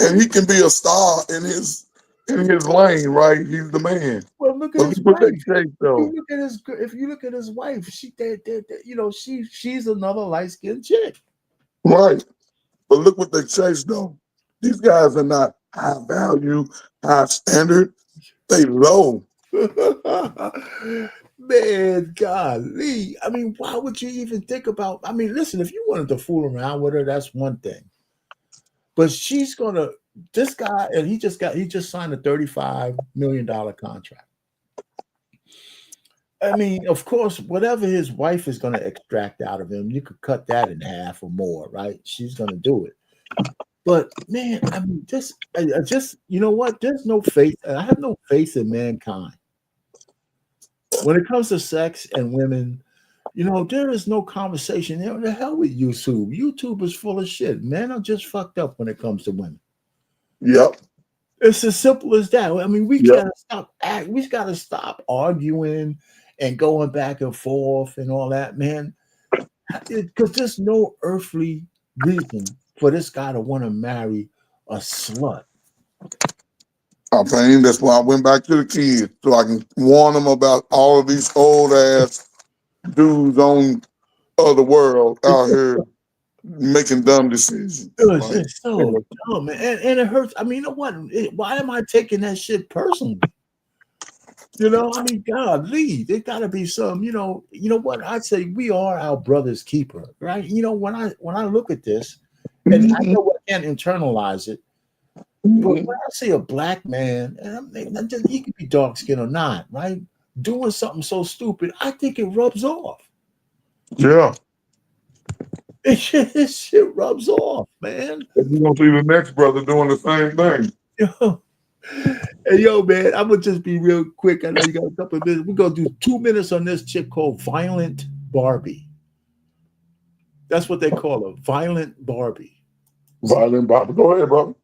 And he can be a star in his lane, right? He's the man. Well, look at his wife. If you look at his wife, she's another light-skinned chick. Right. But look what they chase though. These guys are not high value, high standard. They low. Man, golly. I mean, why would you even think about? I mean, listen, if you wanted to fool around with her, that's one thing. But this guy, and he just signed a $35 million contract. I mean, of course, whatever his wife is going to extract out of him, you could cut that in half or more, right? She's going to do it. But man, I mean, you know what? There's no faith. I have no faith in mankind. When it comes to sex and women, there is no conversation. The hell with YouTube. YouTube is full of shit. Men are just fucked up when it comes to women. Yep. It's as simple as that. I mean, we gotta stop arguing and going back and forth and all that, man. Because there's no earthly reason for this guy to want to marry a slut. That's why I went back to the kids so I can warn them about all of these old ass dudes on other world out here making dumb decisions. It's so dumb, man. And it hurts. I mean, you know what? Why am I taking that shit personally? You know, I mean, God, Lee, there gotta be some, you know what? I'd say we are our brother's keeper, right? You know, when I look at this, and I know I can't internalize it, but when I see a black man, and he could be dark skinned or not, right? Doing something so stupid, I think it rubs off. Yeah. It shit rubs off, man. You're gonna see the next brother doing the same thing. Hey, yo, man, I'm gonna just be real quick. I know you got a couple of minutes. We're gonna do 2 minutes on this chick called Violent Barbie. That's what they call her, Violent Barbie. Violent Barbie. Go ahead, brother.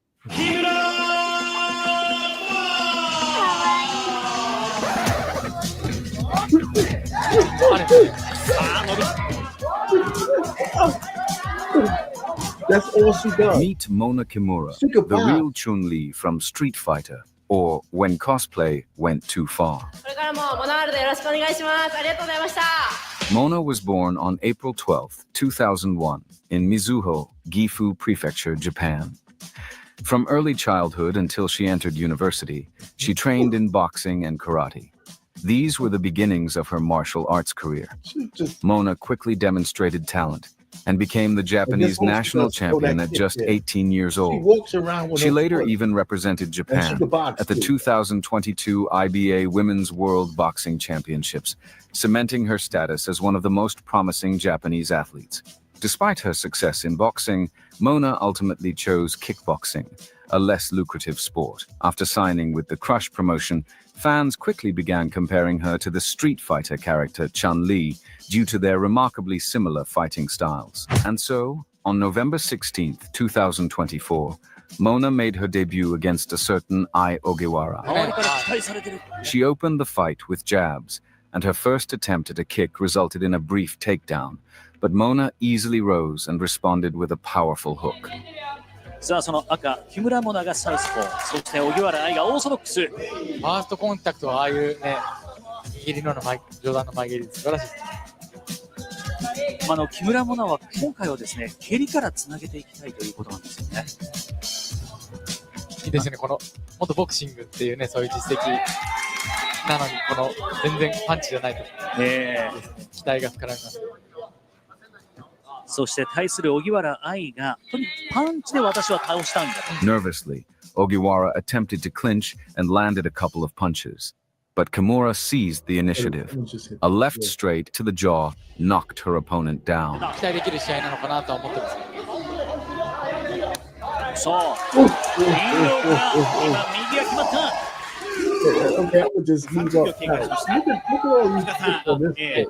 That's all she does. Meet Mona Kimura, the real Chun-Li from Street Fighter, or When Cosplay Went Too Far. Mona was born on April 12, 2001, in Mizuho, Gifu Prefecture, Japan. From early childhood until she entered university, she trained in boxing and karate. These were the beginnings of her martial arts career. Mona quickly demonstrated talent and became the Japanese national champion at just 18 years old. She later even represented Japan at the 2022 IBA Women's World Boxing Championships, cementing her status as one of the most promising Japanese athletes. Despite her success in boxing, Mona ultimately chose kickboxing, a less lucrative sport. After signing with the Crush promotion, fans quickly began comparing her to the Street Fighter character Chun-Li due to their remarkably similar fighting styles. And so, on November 16, 2024, Mona made her debut against a certain Ai Ogiwara. She opened the fight with jabs, and her first attempt at a kick resulted in a brief takedown, but Mona easily rose and responded with a powerful hook. さあその赤、木村モナがサウスポー、そして荻原愛がオーソドックス。ファーストコンタクトはああいうね、握りの上段の前蹴り素晴らしいですね。木村モナは今回はですね、蹴りからつなげていきたいということなんですよね。いいですね、この元ボクシングっていうね、そういう実績なのに、この全然パンチじゃないと、期待が膨らみます。そして対する荻原愛がとにかくパンチで私は倒したんだと。Nervously, Ogiwara attempted to clinch and landed a couple of punches. But Kimura seized the initiative. A left straight to the jaw knocked her opponent down. 期待できる試合なのかなとは思ってます。そう。今右が決まった。Okay, I would just move up. Look at all these people on this kid.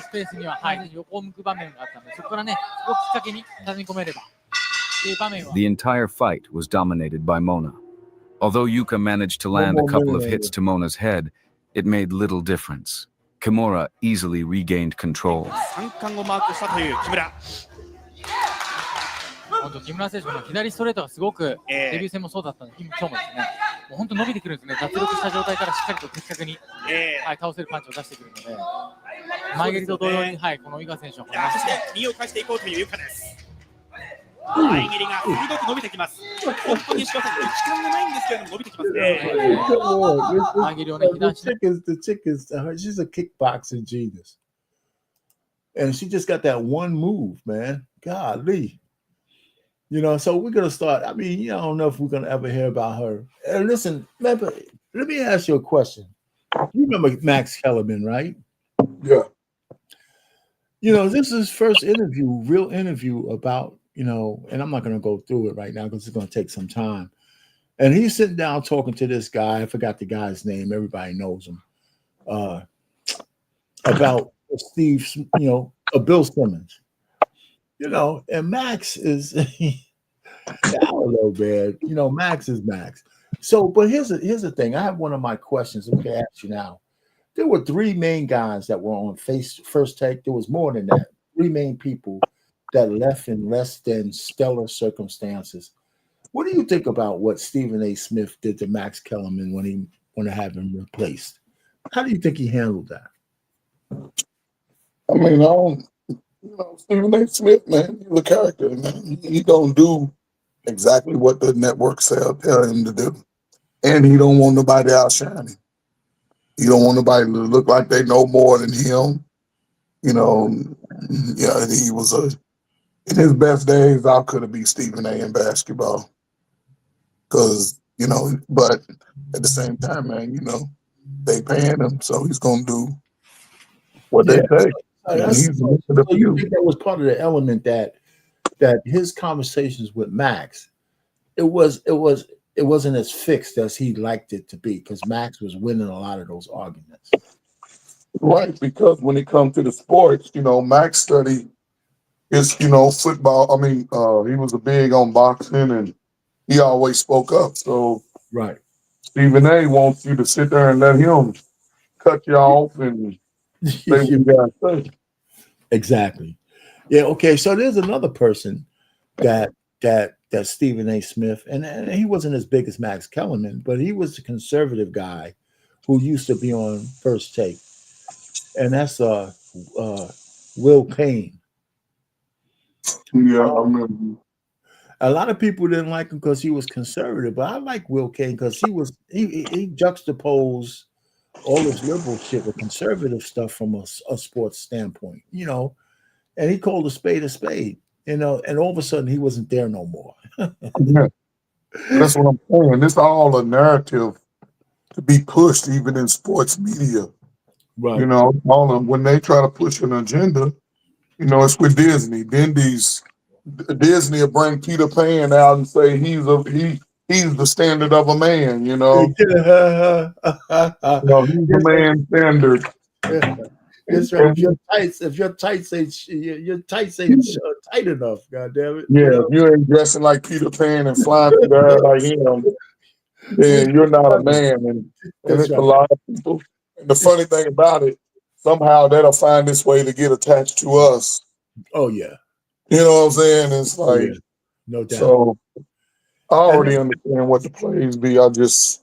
スペースには、横を向く場面があったので、そこからね、そこをきっかけに畳み込めれば。The entire fight was dominated by Mona. Although Yuka managed to land a couple of hits to Mona's head, it made little difference. Kimura easily regained control. 本当木村選手の左ストレートがすごくデビュー戦もそうだったので、今日もですね、もう本当伸びてくるんですね。脱力した状態からしっかりと的確に、倒せるパンチを出してくるので、前蹴りと同様に、この井川選手はこれそして右を返していこうというゆかです。前蹴りが鋭く伸びてきます。本当に石川さん、時間がないんですけれども伸びてきますね。前蹴りをね、The chick is she's a kickboxing genius. And she just got that one move, man. Golly. You know, so we're going to start. I mean, I don't know if we're going to ever hear about her. And listen, remember, let me ask you a question. You remember Max Kellerman, right? Yeah. You know, this is his first interview, real interview about, you know, and I'm not going to go through it right now because it's going to take some time. And he's sitting down talking to this guy. I forgot the guy's name. Everybody knows him. About Steve, you know, Bill Simmons. You know, and Max is, I don't know, man. You know, Max is Max. So, but here's the thing. I have one of my questions. I'm going to ask you now. There were three main guys that were on First Take. There was more than that. three main people that left in less than stellar circumstances. What do you think about what Stephen A. Smith did to Max Kellerman when he want to have him replaced? How do you think he handled that? I mean, Stephen A. Smith, man, he's a character, man. He don't do exactly what the network tell him to do. And he don't want nobody to outshine him. He don't want nobody to look like they know more than him. You know, yeah, he was in his best days, I could have beat Stephen A. in basketball. Because, but at the same time, man, they paying him, so he's going to do what they say. So you think that was part of the element that his conversations with Max, it wasn't as fixed as he liked it to be, because Max was winning a lot of those arguments. Right, because when it comes to the sports, Max studied his, football. I mean, he was a big on boxing, and he always spoke up. So right, Stephen A. wants you to sit there and let him cut you off and say what you gotta say. Exactly. Yeah. Okay. So there's another person that Stephen A. Smith, and he wasn't as big as Max Kellerman, but he was a conservative guy who used to be on First Take, and that's Will Kane. Yeah, I remember. A lot of people didn't like him because he was conservative, but I like Will Kane because he juxtaposed all this liberal shit with conservative stuff from a sports standpoint, and he called a spade, and all of a sudden he wasn't there no more. Yeah. That's what I'm saying. It's all a narrative to be pushed even in sports media. Right. When they try to push an agenda, it's with Disney. Then Disney will bring Peter Pan out and say he's the standard of a man, he's the man standard. That's right. If your tights ain't tight enough, goddamn it. Yeah, if you ain't dressing like Peter Pan and flying through the air like him, then you're not a man. And it's right. A lot of people. And the funny thing about it, somehow that'll find its way to get attached to us. Oh yeah. You know what I'm saying? It's like, yeah. No doubt. So I already understand what the plays be. And the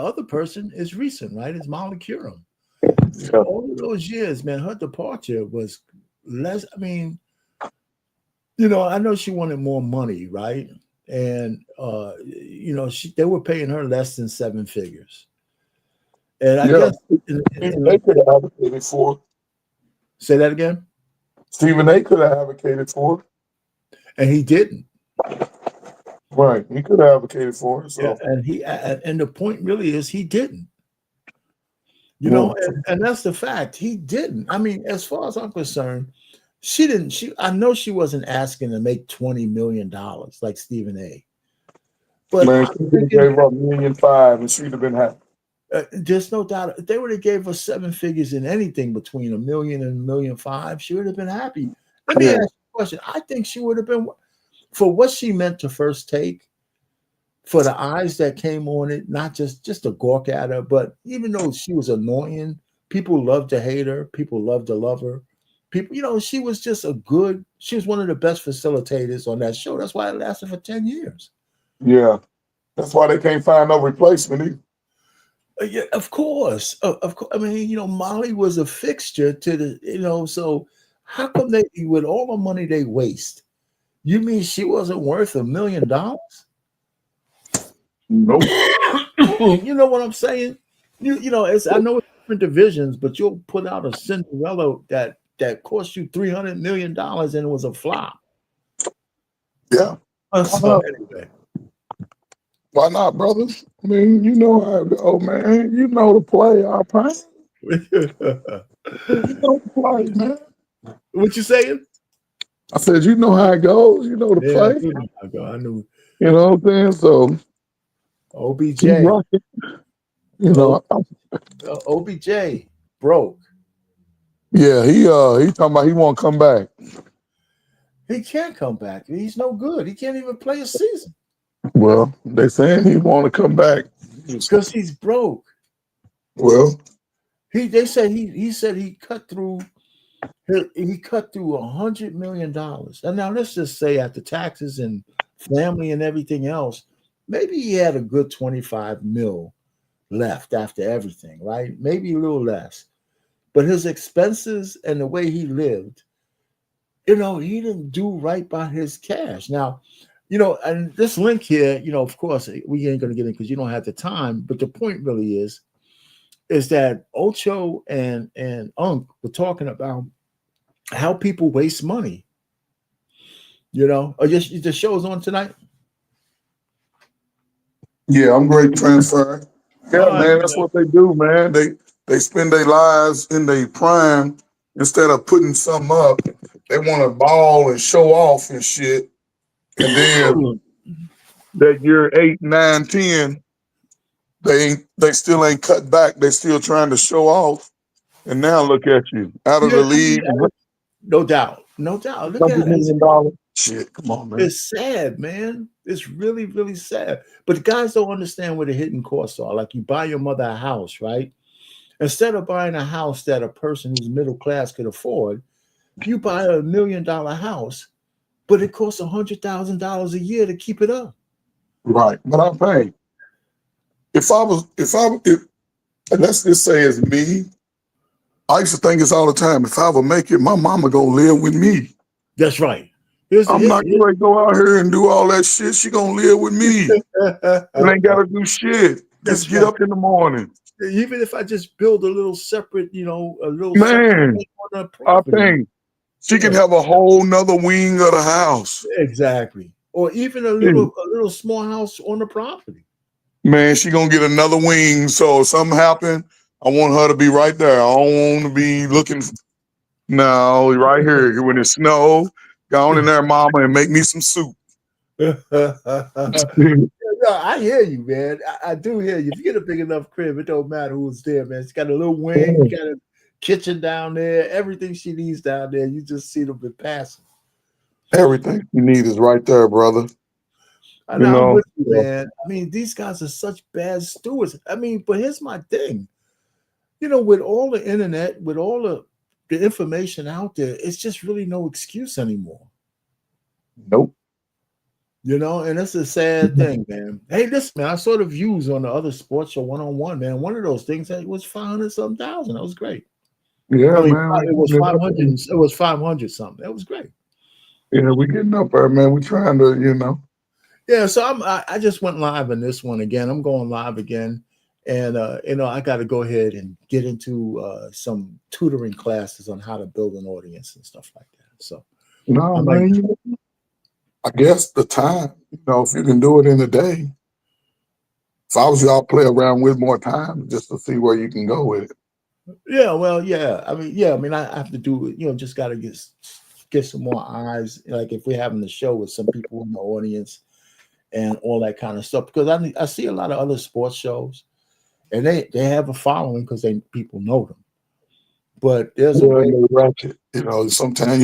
other person is recent, right? It's Molly Qerim. Yeah. All of those years, man, her departure was less. I mean, I know she wanted more money, right? And they were paying her less than 7 figures. And I guess they could have advocated for it. Say that again. Stephen A. could have advocated for it, and he didn't. Right, he could have advocated for it. So. Yeah, and the point really is he didn't. And that's the fact. He didn't. I mean, as far as I'm concerned, she didn't. I know she wasn't asking to make $20 million like Stephen A. But man, she gave up $1.5 million and she'd have been happy. There's no doubt. If they would have gave her 7 figures in anything between $1 million and $1.5 million, she would have been happy. Let me ask you a question. I think she would have been, for what she meant to First Take, for the eyes that came on it, not just to gawk at her, but even though she was annoying, people loved to hate her, people loved to love her. People, she was just she was one of the best facilitators on that show. That's why it lasted for 10 years. Yeah. That's why they can't find no replacement either. Yeah, of course. Of course. I mean, Molly was a fixture to the, so how come they, with all the money they waste, you mean she wasn't worth $1 million? Nope. You know what I'm saying? I know it's different divisions, but you'll put out a Cinderella that cost you $300 million and it was a flop. Yeah. So anyway. Why not, brother? I mean, how it go, man. You know the play, our pain. You know the play, man. What you saying? I said, you know how it goes. You know the play. I knew. You know what I'm saying? So, OBJ. OBJ broke. Yeah, he talking about he won't come back. He can't come back. He's no good. He can't even play a season. Well, they saying he want to come back because he's broke. Well, he said he cut through he cut through $100 million. And now let's just say after taxes and family and everything else, maybe he had a good 25 mil left after everything, right? Maybe a little less. But his expenses and the way he lived, he didn't do right by his cash. Now, and this link here, of course, we ain't going to get in because you don't have the time. But the point really is that Ocho and Unc were talking about how people waste money. Or just the show's on tonight. Yeah, I'm great transfer. Yeah, man, that's what they do, man. They spend their lives in their prime instead of putting something up. They want to ball and show off and shit. And then that year 8, 9, 10, they still ain't cut back. They still trying to show off. And now look at you out of the league. No doubt. Look at $100 million. Shit, come on, man. It's sad, man. It's really, really sad. But the guys don't understand where the hidden costs are. Like you buy your mother a house, right? Instead of buying a house that a person who's middle class could afford, you buy $1 million house, but it costs $100,000 a year to keep it up. Right, but I'm paying. If let's just say it's me, I used to think this all the time. If I ever make it, my mama gonna live with me. That's right. I'm not gonna go out here and do all that shit. She gonna live with me. And ain't gotta do shit. Just get up in the morning. Even if I just build a little separate, a little man, I think she can have a whole nother wing of the house. Exactly. Or even a little small house on the property. Man, she gonna get another wing. So if something happen, I want her to be right there. I don't want to be looking. No, right here. When it snow, go on in there, mama, and make me some soup. Yeah, I hear you, man. I do hear you. If you get a big enough crib, it don't matter who's there, man. It's got a little wing, got a kitchen down there, everything she needs down there. You just see them be passing. Everything you need is right there, brother. I know, I'm with you, man. I mean, these guys are such bad stewards. I mean, but here's my thing. With all the internet, with all the information out there, it's just really no excuse anymore. Nope. And it's a sad thing, man. Hey, listen, man, I saw the views on the other sports show 1-on-1, man. One of those things that was 500-something thousand. That was great. Yeah, man. It was 500. It was 500 something. That was great. Yeah, we getting up there, man. We trying to, Yeah, so I just went live in this one again. I'm going live again, and I got to go ahead and get into some tutoring classes on how to build an audience and stuff like that. So no, man. I guess the time, if you can do it in a day. If I was you, I'll play around with more time just to see where you can go with it. Yeah, well, yeah. I mean, I have to do it. Just got to get some more eyes. Like if we're having the show with some people in the audience and all that kind of stuff, because I see a lot of other sports shows, and they have a following because people know them. But there's a way. Ratchet. Sometimes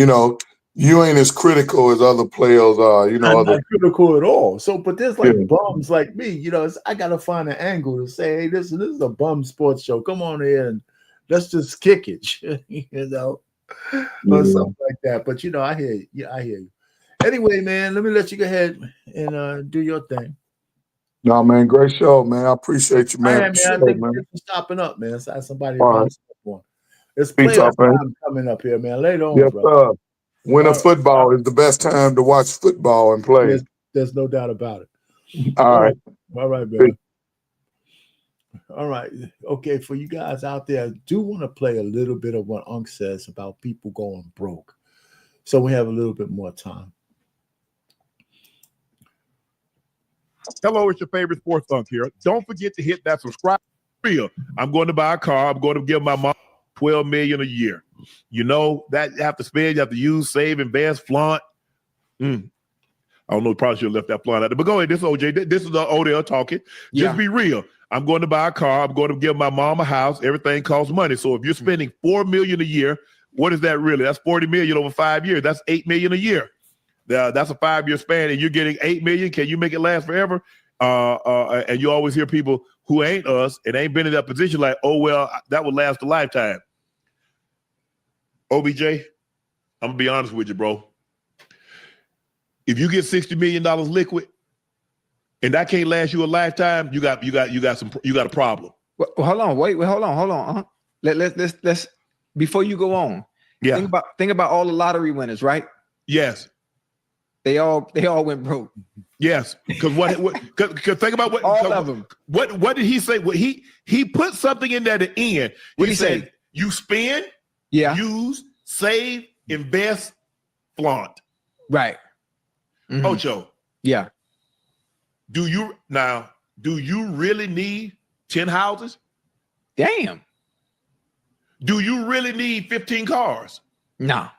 you ain't as critical as other players are. I'm not critical at all. So, but there's bums like me. I got to find an angle to say, hey, this is a bum sports show. Come on here and let's just kick it. Or something like that. But I hear you. Yeah, I hear you. Anyway, man, let me let you go ahead and do your thing. No, man, great show, man. I appreciate you, man. I think we're stopping up, man. So somebody else on. It's playoff time coming up here, man. Later on, bro. Winter football is the best time to watch football and play. There's no doubt about it. All right, man. All right. Okay, for you guys out there, I do want to play a little bit of what Unc says about people going broke. So we have a little bit more time. Hello, it's your favorite sports Unc here. Don't forget to hit that subscribe. I'm going to buy a car. I'm going to give my mom $12 million a year. That you have to spend, you have to use, save, invest, flaunt. I don't know, probably should have left that flaunt out there. But go ahead, this is OJ. This is the Odell talking. Just be real. I'm going to buy a car. I'm going to give my mom a house. Everything costs money. So if you're spending $4 million a year, what is that really? That's $40 million over 5 years. That's $8 million a year. That's a 5-year span, and you're getting $8 million. Can you make it last forever? And you always hear people who ain't us and ain't been in that position like, oh, well, that would last a lifetime. OBJ, I'm gonna be honest with you, bro. If you get $60 million liquid, and that can't last you a lifetime, you got a problem. Well, hold on, wait, hold on. Let's before you go on. Yeah. Think about all the lottery winners, right? Yes. They all went broke. Yes. Because cause think about what all of them. What did he say? What he put something in there at the end. What did he say? You spend, use, save, invest, flaunt. Right. Mm-hmm. Ocho. Yeah. Do you really need 10 houses? Damn. Do you really need 15 cars? No.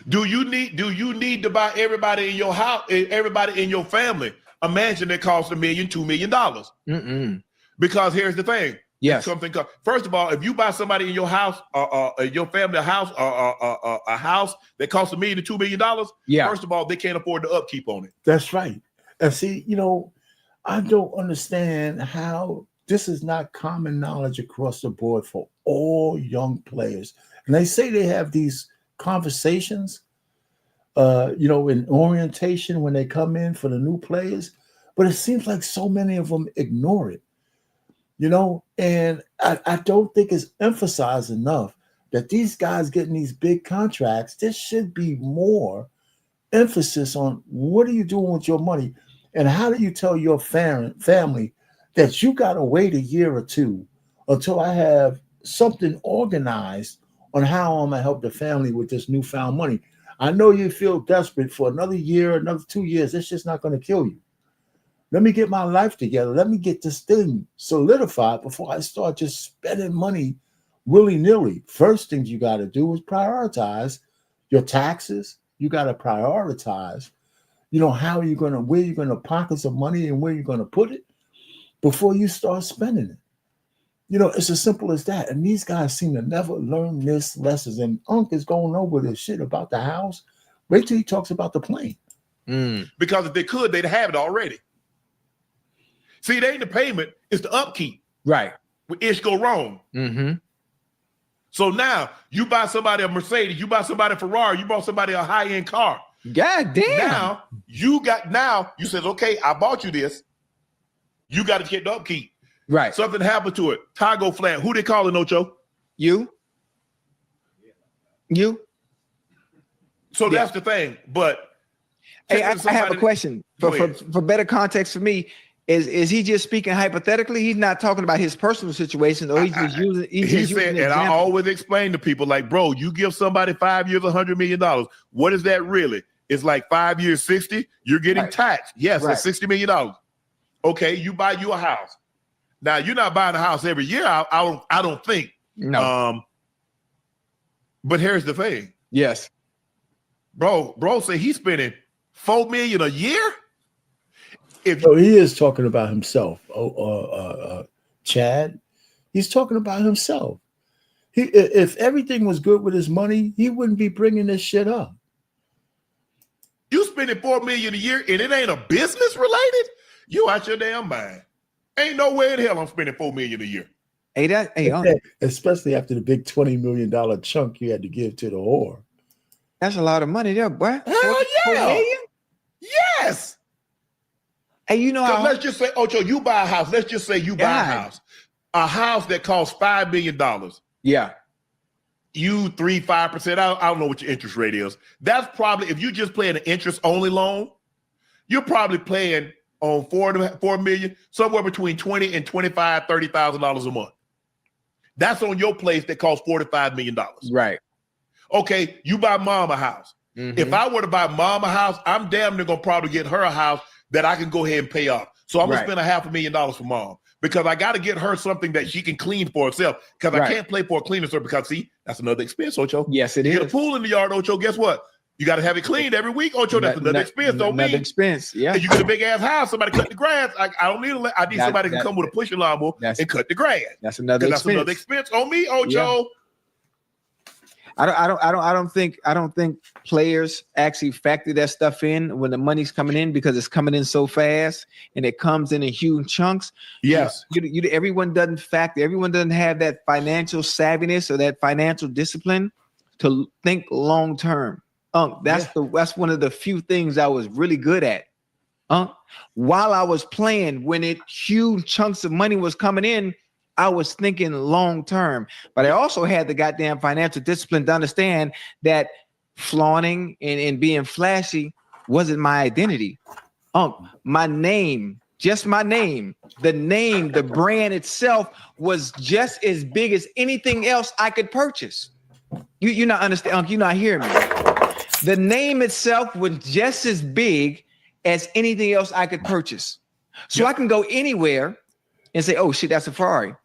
Do you need to buy everybody in your house, everybody in your family a mansion that costs $1 million, $2 million? Mm-mm. Because here's the thing. Yes. First of all, if you buy somebody in your house, your family a house that costs $1 million to $2 million, first of all, they can't afford the upkeep on it. That's right. And see, I don't understand how this is not common knowledge across the board for all young players. And they say they have these conversations, in orientation when they come in for the new players, but it seems like so many of them ignore it, and I don't think it's emphasized enough that these guys getting these big contracts, there should be more emphasis on what are you doing with your money and how do you tell your family that you got to wait a year or two until I have something organized on how I'm going to help the family with this newfound money. I know you feel desperate for another year, another 2 years. It's just not going to kill you. Let me get my life together. Let me get this thing solidified before I start just spending money willy-nilly. First thing you got to do is prioritize your taxes. You got to prioritize, where you're going to pocket some money and where you're going to put it before you start spending it. It's as simple as that. And these guys seem to never learn this lessons. And Unc is going over this shit about the house. Wait till he talks about the plane. Because if they could, they'd have it already. See, it ain't the payment, it's the upkeep. Right. When ish go wrong. Mm-hmm. So now you buy somebody a Mercedes, you buy somebody a Ferrari, you bought somebody a high-end car. God damn. Now you said, okay, I bought you this. You got to get the upkeep. Right. Something happened to it. Tire go flat. Who they calling, Ocho? You. So that's the thing. But hey, I have a question for better context for me. Is he just speaking hypothetically? He's not talking about his personal situation, or he's just using. He said, and I always explain to people, like, bro, you give somebody 5 years, $100 million. What is that really? It's like 5 years, 60. You're getting taxed. Yes, it's $60 million. Okay, you buy you a house. Now you're not buying a house every year. I don't think. No. But here's the thing. Yes. Bro say he's spending $4 million a year. So he is talking about himself. Chad, he's talking about himself. If everything was good with his money, he wouldn't be bringing this shit up. You spending $4 million a year and it ain't a business related? You out your damn mind. Ain't no way in hell I'm spending $4 million a year. Especially after the big $20 million chunk you had to give to the whore. That's a lot of money there, boy. Hell yeah. Yes. Hey, how let's just say, Ocho, you buy a house. Let's just say you buy a house that costs $5 million. Yeah. You 3-5%. I don't know what your interest rate is. That's probably, if you just playing an interest only loan, you're probably playing on $4 million, somewhere between $20,000 and $25,000, $30,000 a month. That's on your place that costs $45 million. Right. Okay, you buy mom a house. Mm-hmm. If I were to buy mom a house, I'm damn near gonna probably get her a house that I can go ahead and pay off. So I'm gonna spend $500,000 for mom because I got to get her something that she can clean for herself. Because I can't play for a cleaner, sir. Because see, that's another expense, Ocho. Yes, it is. Get a pool in the yard, Ocho. Guess what? You got to have it cleaned every week, Ocho. That's another expense. Another expense. Yeah. And you get a big ass house. Somebody cut the grass. I don't need. I need somebody who can come with a pushing lawnmower and cut the grass. That's another expense. That's another expense on me, Ocho. Yeah. I don't think players actually factor that stuff in when the money's coming in because it's coming in so fast and it comes in huge chunks. Yes. Everyone doesn't have that financial savviness or that financial discipline to think long term. That's one of the few things I was really good at. While I was playing, when huge chunks of money was coming in, I was thinking long term. But I also had the goddamn financial discipline to understand that flaunting and being flashy wasn't my identity. My name, just my name, the brand itself was just as big as anything else I could purchase. You not understand? You not hearing me? The name itself was just as big as anything else I could purchase. So I can go anywhere and say, oh shit, that's a Ferrari.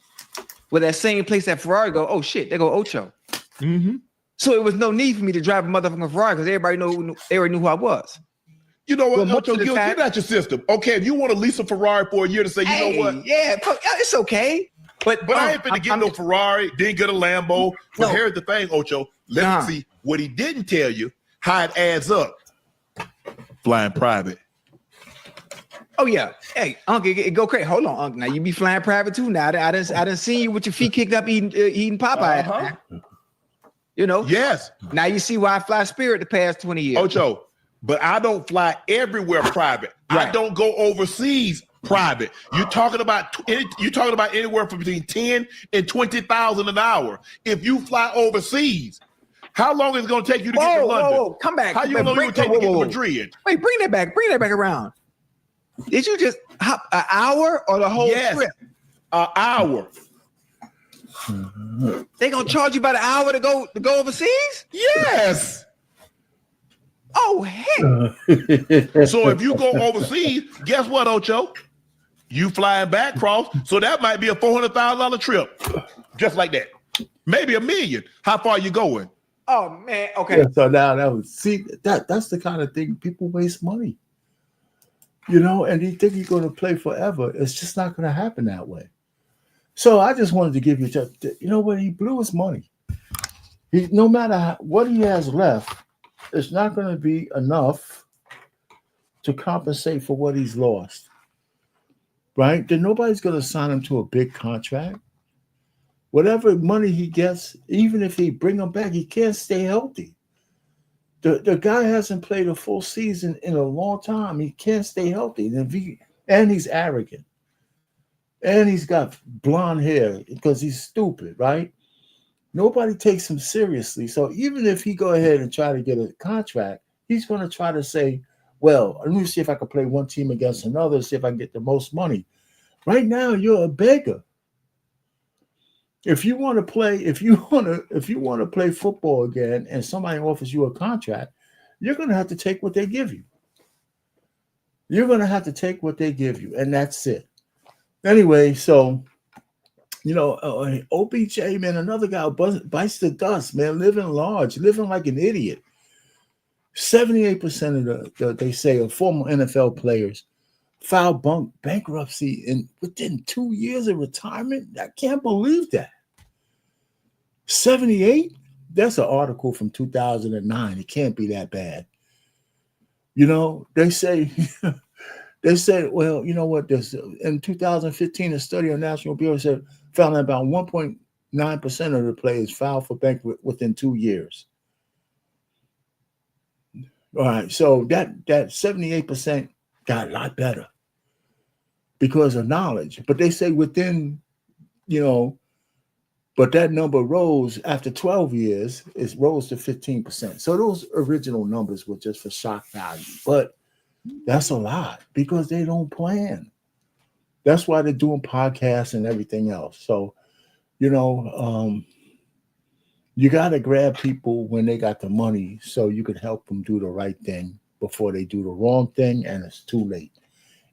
Well, that same place that Ferrari go, oh shit, they go Ocho. Mm-hmm. So it was no need for me to drive a motherfucking Ferrari because everybody already knew who I was. You know what, Well, Ocho, get out your system. Okay, if you want to lease a Ferrari for a year to say, you know what? Yeah, it's okay. But I ain't finna get no Ferrari, didn't get a Lambo. But here's the thing, Ocho. Let's see what he didn't tell you, how it adds up. Flying private. Oh yeah, hey, Uncle, go crazy. Hold on, Uncle. Now you be flying private too. Now I didn't see you with your feet kicked up eating Popeye. You know. Yes. Now you see why I fly Spirit the past 20 years. Ocho, but I don't fly everywhere private. Right. I don't go overseas private. You're talking about anywhere from between 10 and 20,000 an hour. If you fly overseas, how long is it going to take you to get to London? Whoa, come back. How you know you would take to get to Madrid? Wait, bring that back around. Did you just hop an hour or the whole trip? An hour. They gonna charge you about an hour to go overseas? Yes. Oh heck. So if you go overseas, guess what, Ocho? You flying back cross, so that might be a $400,000 trip, just like that. Maybe $1 million. How far are you going? Oh man, okay. Yeah, so now that's the kind of thing people waste money. You know, and you think you're going to play forever. It's just not going to happen that way. So I just wanted to give you, what, he blew his money. No matter what he has left, it's not going to be enough to compensate for what he's lost. Right? Then nobody's going to sign him to a big contract. Whatever money he gets, even if he bring him back, he can't stay healthy. The guy hasn't played a full season in a long time. He can't stay healthy. And he's arrogant. And he's got blonde hair because he's stupid, right? Nobody takes him seriously. So even if he go ahead and try to get a contract, he's going to try to say, well, let me see if I can play one team against another, see if I can get the most money. Right now, you're a beggar. If you want to play football again and somebody offers you a contract, you're going to have to take what they give you. You're going to have to take what they give you, and that's it. Anyway, so, OBJ, man, another guy bites the dust, man, living large, living like an idiot. 78% they say of former NFL players filed bankruptcy within 2 years of retirement. I can't believe that. 78? That's an article from 2009. It can't be that bad. They say, well, you know what? In 2015, a study on National Bureau found that about 1.9% of the players filed for bankruptcy within 2 years. All right, so that 78% got a lot better because of knowledge. But they say but that number rose after 12 years, it rose to 15%. So those original numbers were just for shock value. But that's a lot because they don't plan. That's why they're doing podcasts and everything else. So, you got to grab people when they got the money so you can help them do the right thing before they do the wrong thing and it's too late.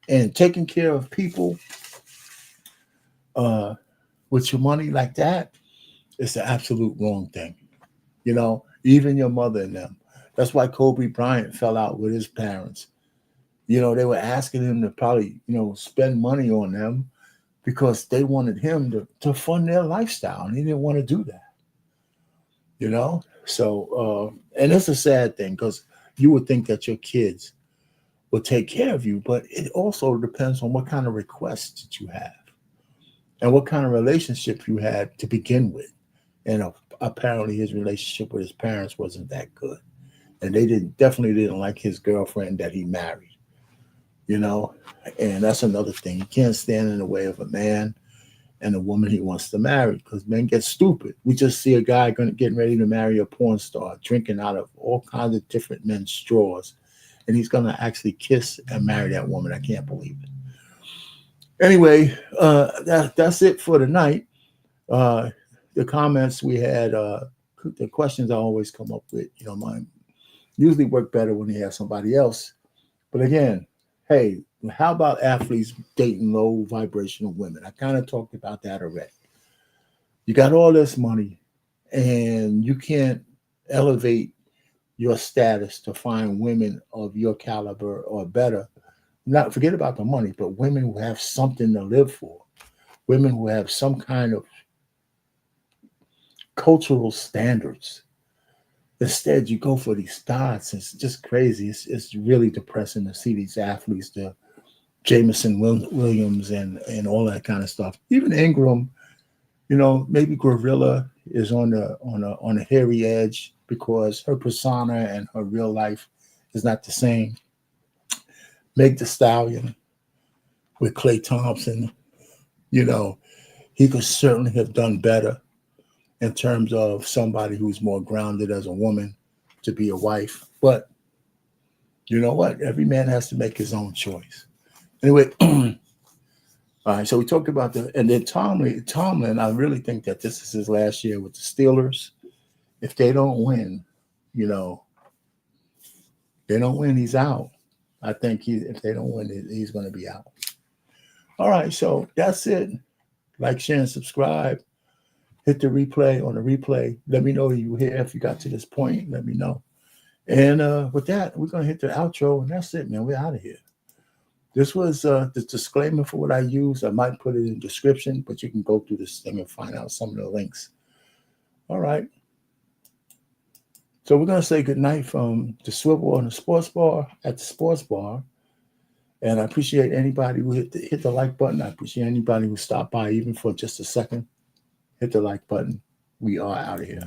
And taking care of people with your money like that, it's the absolute wrong thing. Even your mother and them. That's why Kobe Bryant fell out with his parents. They were asking him to probably, spend money on them because they wanted him to fund their lifestyle, and he didn't want to do that. So, and it's a sad thing because you would think that your kids will take care of you, but it also depends on what kind of requests that you have and what kind of relationship you had to begin with. And apparently his relationship with his parents wasn't that good. and they definitely didn't like his girlfriend that he married, you know. And that's another thing. You can't stand in the way of a man and a woman he wants to marry, because men get stupid. We just see a guy getting ready to marry a porn star, drinking out of all kinds of different men's straws, and he's going to actually kiss and marry that woman. I can't believe it. Anyway, that's it for tonight. The comments we had, the questions I always come up with, you know, mine usually work better when you have somebody else. But again, hey, how about athletes dating low vibrational women? I kind of talked about that already. You got all this money and you can't elevate your status to find women of your caliber or better. Not forget about the money, but women who have something to live for, women who have some kind of cultural standards. Instead, you go for these dots. It's just crazy. It's really depressing to see these athletes, the Jamison Williams and all that kind of stuff. Even Ingram, you know, maybe Gorilla is on a hairy edge because her persona and her real life is not the same. Meg Thee Stallion with Klay Thompson, you know, he could certainly have done better in terms of somebody who's more grounded as a woman to be a wife. But you know what? Every man has to make his own choice. Anyway, all right, so we talked about and then Tomlin, I really think that this is his last year with the Steelers. If they don't win, you know, he's out. I think if they don't win, he's going to be out. All right, so that's it. Like, share, and subscribe. Hit the replay on the replay. Let me know you were here. If you got to this point, let me know. And with that, we're going to hit the outro, and that's it, man. We're out of here. This was the disclaimer for what I use. I might put it in the description, but you can go through this thing and find out some of the links. All right. So we're going to say goodnight from the Swivel and the Sports Bar at the Sports Bar. And I appreciate anybody who hit the like button. I appreciate anybody who stopped by even for just a second. Hit the like button. We are out of here.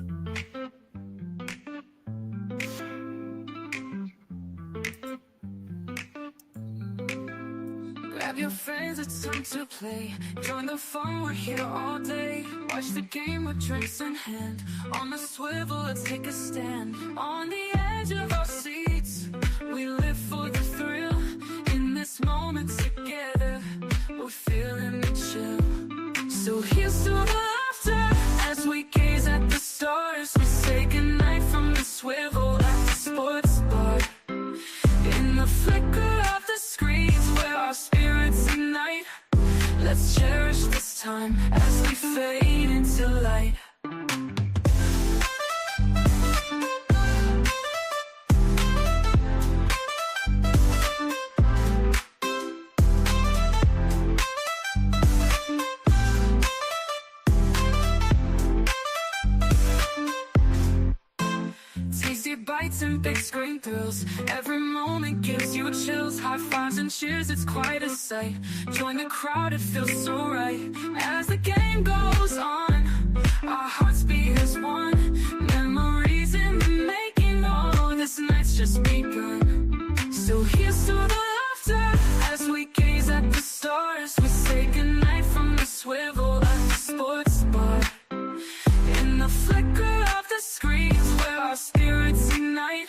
Grab your friends, it's time to play. Join the fun, we're here all day. Watch the game with drinks in hand. On the swivel, let's take a stand. On the edge of our seats, we live for the thrill. In this moment together, we're feeling the chill. So here's to the laughter as we gaze at the stars. We say goodnight from the swivel at the sports bar. In the flicker of the screens where our spirits ignite, let's cherish this time as we fade into light. Tasty bites and big screen thrills. Every moment gives you chills. High fives and cheers, it's quite a sight. Join the crowd, it feels so right. As the game goes on, our hearts beat as one. Memories in the making, oh, this night's just begun. So here's to the laughter as we gaze at the stars. We say goodnight from the swivel at the sports bar. In the flicker of the screens where our spirits ignite,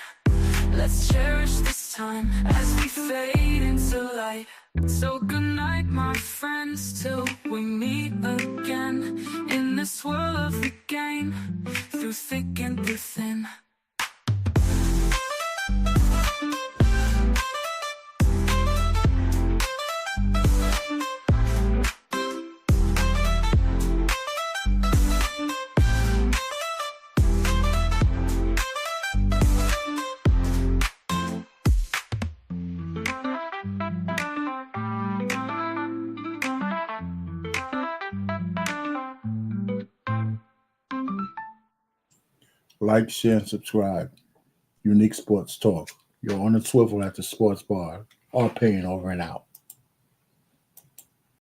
let's cherish this time as we fade into light. So good night, my friends, till we meet again. In this world of the game, through thick and through thin. Like, share, and subscribe. Unique Sports Talk. You're on the swivel at the Sports Bar. All paying over and out.